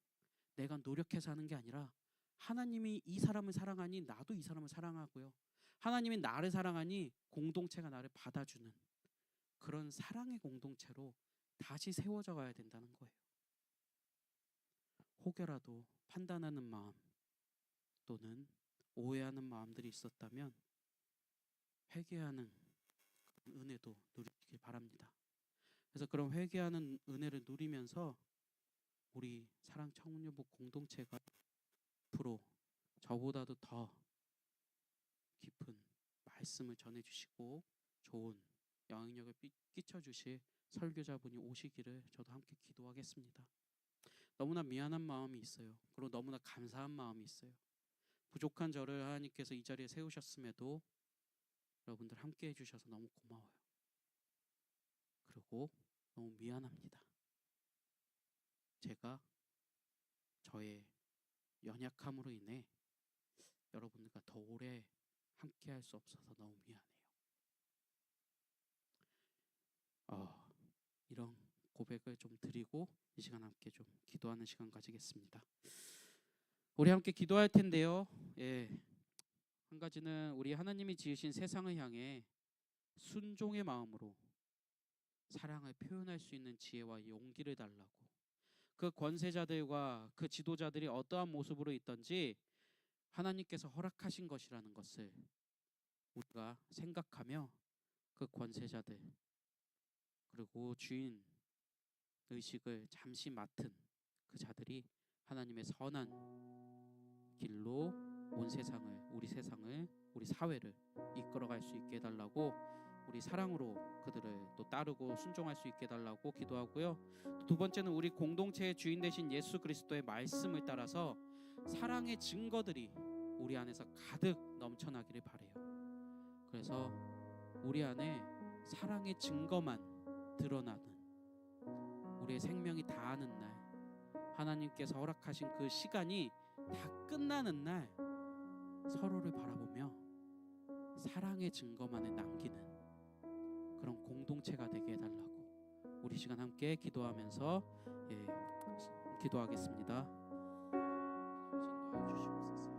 내가 노력해서 하는 게 아니라 하나님이 이 사람을 사랑하니 나도 이 사람을 사랑하고요. 하나님이 나를 사랑하니 공동체가 나를 받아주는 그런 사랑의 공동체로 다시 세워져 가야 된다는 거예요. 혹여라도 판단하는 마음 또는 오해하는 마음들이 있었다면 회개하는 은혜도 누리길 바랍니다. 그래서 그런 회개하는 은혜를 누리면서 우리 사랑 청년부 공동체가 앞으로 저보다도 더 깊은 말씀을 전해주시고 좋은 영향력을 끼쳐주실 설교자분이 오시기를 저도 함께 기도하겠습니다. 너무나 미안한 마음이 있어요. 그리고 너무나 감사한 마음이 있어요. 부족한 저를 하나님께서 이 자리에 세우셨음에도 여러분들 함께 해주셔서 너무 고마워요. 그리고 너무 미안합니다. 제가 저의 연약함으로 인해 여러분들과 더 오래 함께 할 수 없어서 너무 미안해요. 이런 고백을 좀 드리고 이 시간 함께 좀 기도하는 시간 가지겠습니다. 우리 함께 기도할 텐데요. 한 가지는 우리 하나님이 지으신 세상을 향해 순종의 마음으로 사랑을 표현할 수 있는 지혜와 용기를 달라고, 그 권세자들과 그 지도자들이 어떠한 모습으로 있던지 하나님께서 허락하신 것이라는 것을 우리가 생각하며 그 권세자들 그리고 주인 의식을 잠시 맡은 그 자들이 하나님의 선한 길로 온 세상을, 우리 세상을, 우리 사회를 이끌어갈 수 있게 해달라고, 우리 사랑으로 그들을 또 따르고 순종할 수 있게 해달라고 기도하고요. 두 번째는 우리 공동체의 주인 되신 예수 그리스도의 말씀을 따라서 사랑의 증거들이 우리 안에서 가득 넘쳐나기를 바라요. 그래서 우리 안에 사랑의 증거만 드러나는 우리의 생명이 다하는 날, 하나님께서 허락하신 그 시간이 다 끝나는 날 서로를 바라보며 사랑의 증거만을 남기는 그런 공동체가 되게 해달라고 우리 시간 함께 기도하면서 기도하겠습니다. 인도하여 주시옵소서.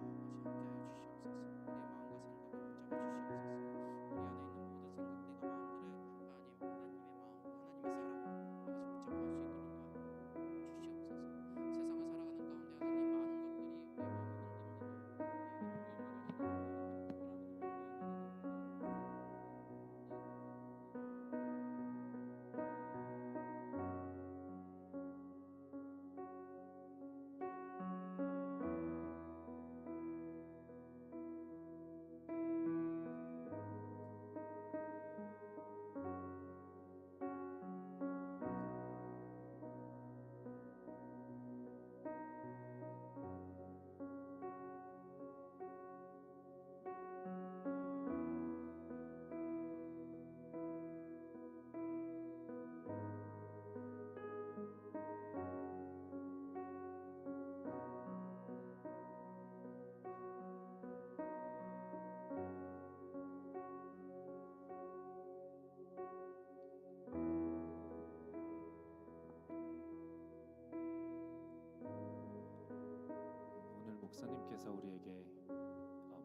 목사님께서 우리에게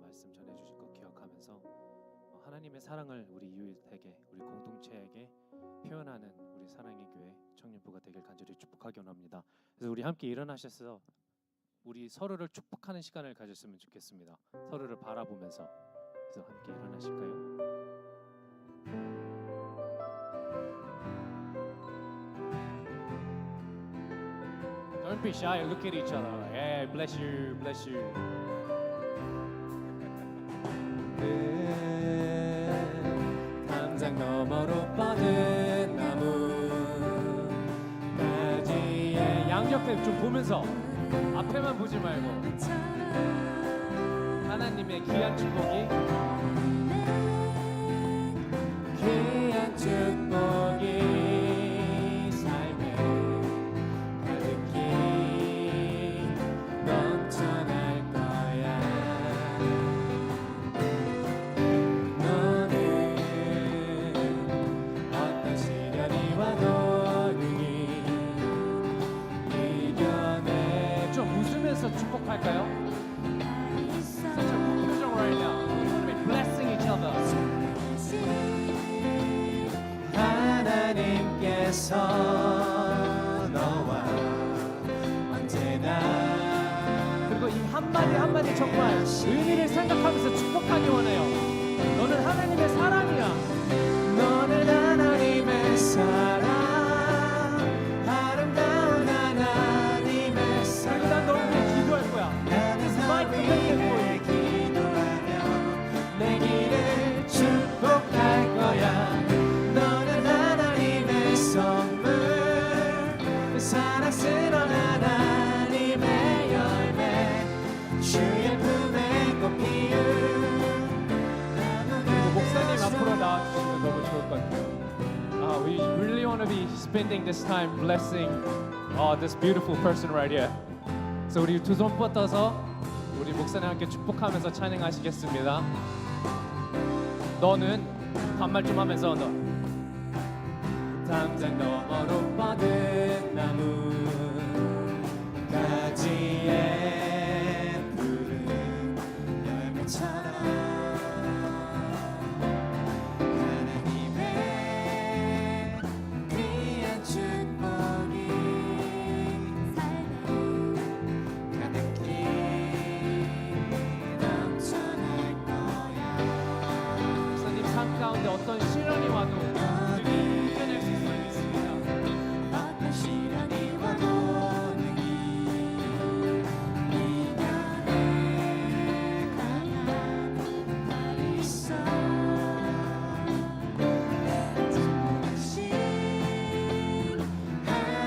말씀 전해주신 것 기억하면서 하나님의 사랑을 우리 이웃에게, 우리 공동체에게 표현하는 우리 사랑의 교회 청년부가 되길 간절히 축복하기 원합니다. 그래서 우리 함께 일어나셔서 우리 서로를 축복하는 시간을 가졌으면 좋겠습니다. 서로를 바라보면서. 그래서 함께 일어나실까요? Don't be shy. Look at each other. Yeah, bless you, bless you. 담장 너머로 뻗은 나무 가지에 양옆에 좀 보면서 앞에만 보지 말고 하나님의 귀한 축복이 귀한 축복이 삶에 가득히 넘쳐날 거야. 너는 어떤 시련이 와도 능히 이겨내. 좀 웃으면서 축복할까요? Such a good 표정 right now. We're blessing each other. 하나님께서 너와 언제나 그리고 이 한마디 한마디 정말 의미를 생각하면서 축복하기 원해요. 너는 하나님의 사랑이야. 너는 하나님의 사랑, 아름다운 하나님의 그리고 사랑. 난 너를 위해 기도할 거야. This is my commitment for you. 기도하며 내 길을 축복할 거야. 너는 하나님의 선물, 사랑스러운 하나님의 열매, 주의 품에 꽃 피운 목사님 앞으로 나와주시면 너무 좋을 것 같아요. We really want to be spending this time blessing this beautiful person right here. 그래서 우리 두 손 뻗어서 우리 목사님 함께 축복하면서 찬양하시겠습니다. 너는 반말 좀 하면서 너 담장 너머로 뻗은 나무 가지에 푸른 열매처럼 하나님의 귀한 축복이 삶에 가득히 넘쳐날 거야. 목사님 삶 가운데 어떤 시련이 와도 우리는 이겨낼 수 있음을 믿습니다. 어떤 시련이 와도 능히 이겨내 강한 날이 있어. 전능하신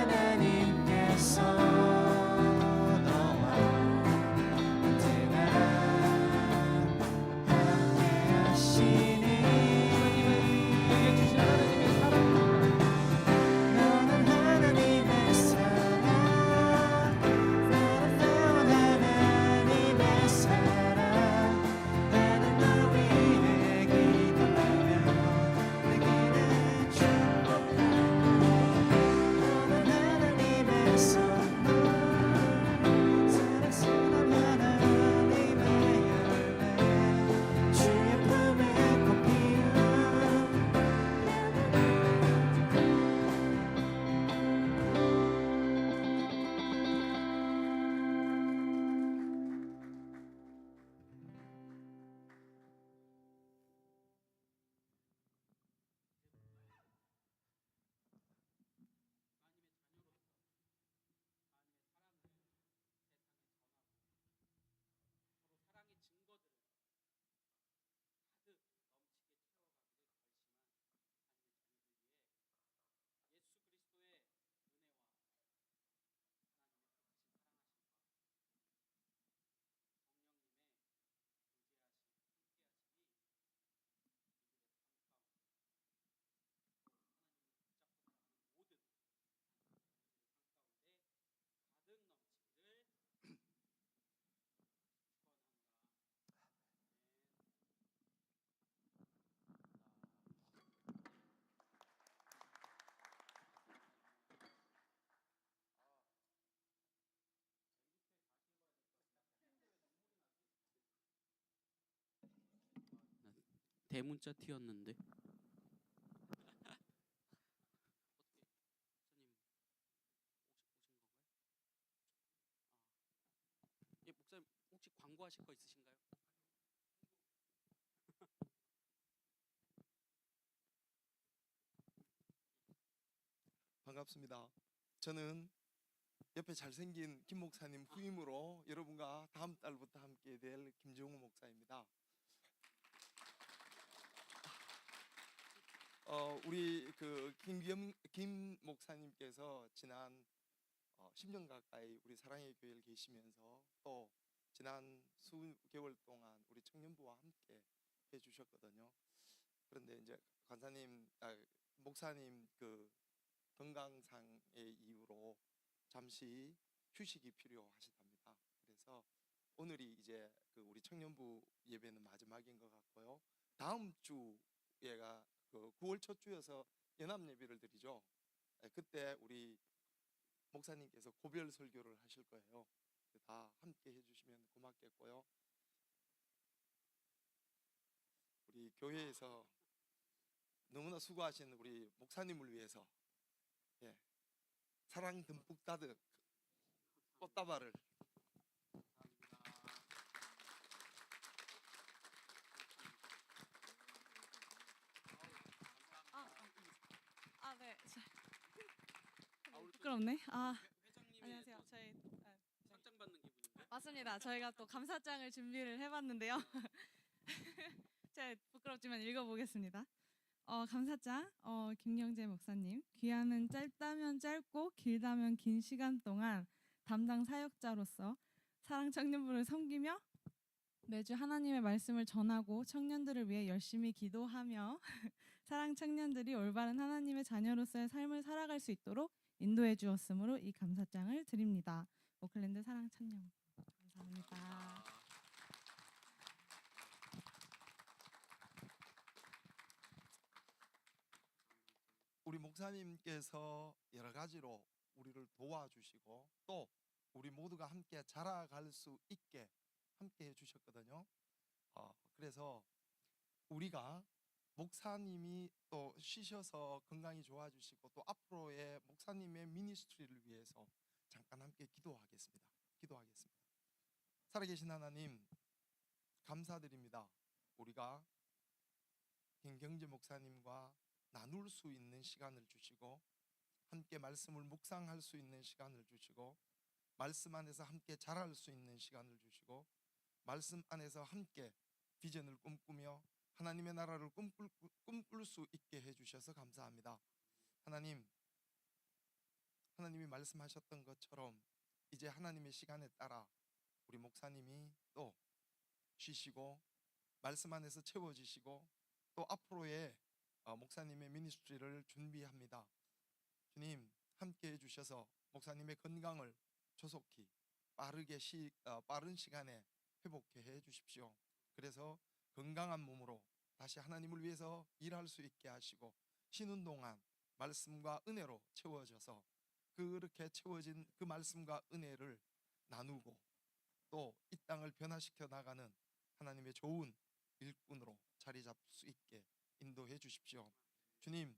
하나님께서 너와 언제나 함께 하시니 우리에게 주신 하나님의 사랑 대문자 튀었는데. 예, 목사님 혹시 광고하실 거 있으신가요? 반갑습니다. 저는 옆에 잘생긴 김 목사님 후임으로 여러분과 다음 달부터 함께 될 김정우 목사입니다. 우리 김 목사님께서 지난 10년 가까이 우리 사랑의 교회를 계시면서 또 지난 수개월 동안 우리 청년부와 함께 해주셨거든요. 그런데 이제 목사님 건강상의 이유로 잠시 휴식이 필요하시답니다. 그래서 오늘이 이제 우리 청년부 예배는 마지막인 것 같고요. 다음 주에가 9월 첫 주여서 연합 예배를 드리죠. 그때 우리 목사님께서 고별 설교를 하실 거예요. 다 함께 해주시면 고맙겠고요. 우리 교회에서 너무나 수고하신 우리 목사님을 위해서 사랑 듬뿍 따뜻 꽃다발을 네. 부끄럽네. 회장님의 안녕하세요. 또 저희 상장 받는 기분인데. 맞습니다. 저희가 또 감사장을 준비를 해봤는데요. 제가 부끄럽지만 읽어보겠습니다. 감사장 김영재 목사님, 귀하면 짧다면 짧고 길다면 긴 시간 동안 담당 사역자로서 사랑 청년부를 섬기며 매주 하나님의 말씀을 전하고 청년들을 위해 열심히 기도하며 사랑 청년들이 올바른 하나님의 자녀로서의 삶을 살아갈 수 있도록 인도해 주었으므로 이 감사장을 드립니다. 오클랜드 사랑 청년부 감사합니다. 우리 목사님께서 여러 가지로 우리를 도와주시고 또 우리 모두가 함께 자라갈 수 있게 함께 해주셨거든요. 그래서 우리가 목사님이 또 쉬셔서 건강이 좋아지시고 또 앞으로의 목사님의 미니스트리를 위해서 잠깐 함께 기도하겠습니다. 살아계신 하나님 감사드립니다. 우리가 김경재 목사님과 나눌 수 있는 시간을 주시고 함께 말씀을 묵상할 수 있는 시간을 주시고 말씀 안에서 함께 자랄 수 있는 시간을 주시고 말씀 안에서 함께 비전을 꿈꾸며 하나님의 나라를 꿈꿀 수 있게 해주셔서 감사합니다. 하나님이 말씀하셨던 것처럼 이제 하나님의 시간에 따라 우리 목사님이 또 쉬시고 말씀 안에서 채워지시고 또 앞으로의 목사님의 미니스트리를 준비합니다. 주님 함께 해주셔서 목사님의 건강을 조속히 빠른 시간에 회복해 해 주십시오. 그래서 건강한 몸으로 다시 하나님을 위해서 일할 수 있게 하시고 쉬는 동안 말씀과 은혜로 채워져서 그렇게 채워진 그 말씀과 은혜를 나누고 또 이 땅을 변화시켜 나가는 하나님의 좋은 일꾼으로 자리 잡을 수 있게 인도해 주십시오. 주님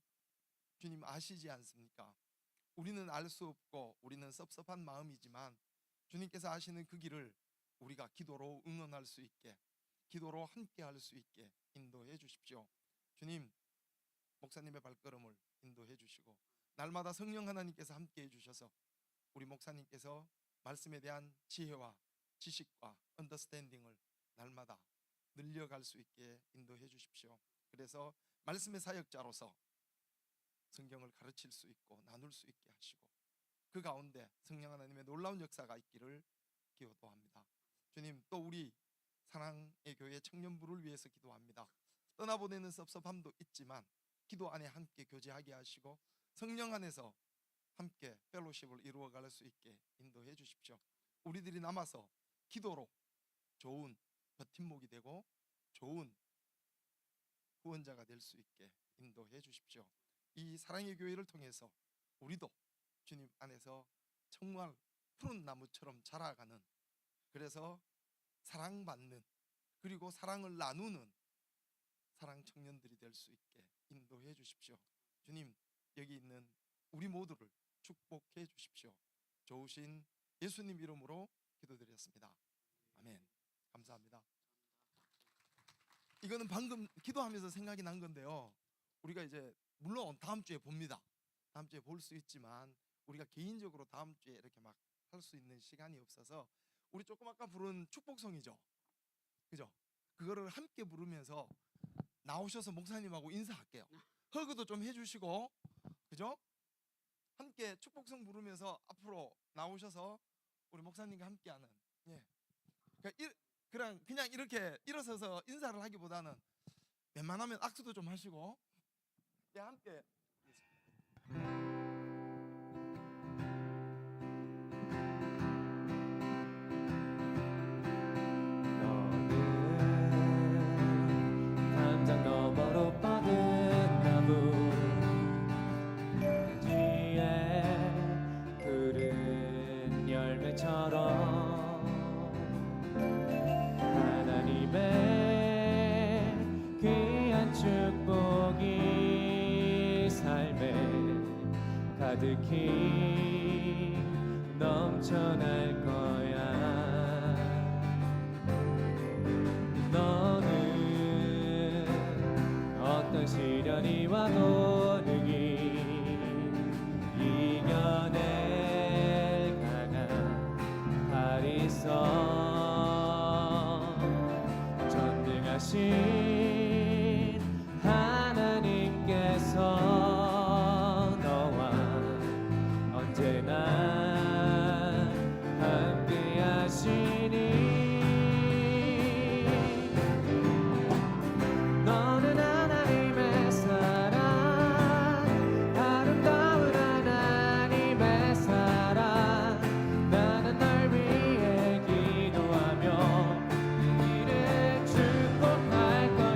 아시지 않습니까? 우리는 알 수 없고 우리는 섭섭한 마음이지만 주님께서 아시는 그 길을 우리가 기도로 응원할 수 있게 기도로 함께 할 수 있게 인도해 주십시오. 주님 목사님의 발걸음을 인도해 주시고 날마다 성령 하나님께서 함께 해 주셔서 우리 목사님께서 말씀에 대한 지혜와 지식과 언더스탠딩을 날마다 늘려갈 수 있게 인도해 주십시오. 그래서 말씀의 사역자로서 성경을 가르칠 수 있고 나눌 수 있게 하시고 그 가운데 성령 하나님의 놀라운 역사가 있기를 기도합니다. 주님 또 우리 사랑의 교회 청년부를 위해서 기도합니다. 떠나보내는 섭섭함도 있지만 기도 안에 함께 교제하게 하시고 성령 안에서 함께 펠로십을 이루어갈 수 있게 인도해 주십시오. 우리들이 남아서 기도로 좋은 버팀목이 되고 좋은 후원자가 될 수 있게 인도해 주십시오. 이 사랑의 교회를 통해서 우리도 주님 안에서 정말 푸른 나무처럼 자라가는 그래서 사랑받는 그리고 사랑을 나누는 사랑 청년들이 될 수 있게 인도해 주십시오. 주님, 여기 있는 우리 모두를 축복해 주십시오. 좋으신 예수님 이름으로 기도드렸습니다. 아멘. 감사합니다. 이거는 방금 기도하면서 생각이 난 건데요. 우리가 이제 물론 다음 주에 봅니다. 다음 주에 볼 수 있지만 우리가 개인적으로 다음 주에 이렇게 막 할 수 있는 시간이 없어서 우리 조금 아까 부른 축복송이죠. 그죠? 그거를 함께 부르면서 나오셔서 목사님하고 인사할게요. 허그도 좀 해주시고, 그죠? 함께 축복송 부르면서 앞으로 나오셔서 우리 목사님과 함께하는, 예. 그냥 이렇게 일어서서 인사를 하기보다는 웬만하면 악수도 좀 하시고, 예, 함께. 담장 너머로 뻗은 나무 뒤에 푸른 열매처럼 하나님의 귀한 축복이 삶에 가득히 넘쳐날 거야. 너는 어떤 시련이 와도 능히 이겨낼 강한 팔이 있어. 전능하신 하나님께서 너와 언제나 함께 하시니. 너는 하나님의 사랑, 아름다운 하나님의 사랑. 나는 널 위해 기도하며 이 일을 축복할 거야.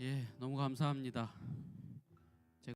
예, 너무 감사합니다.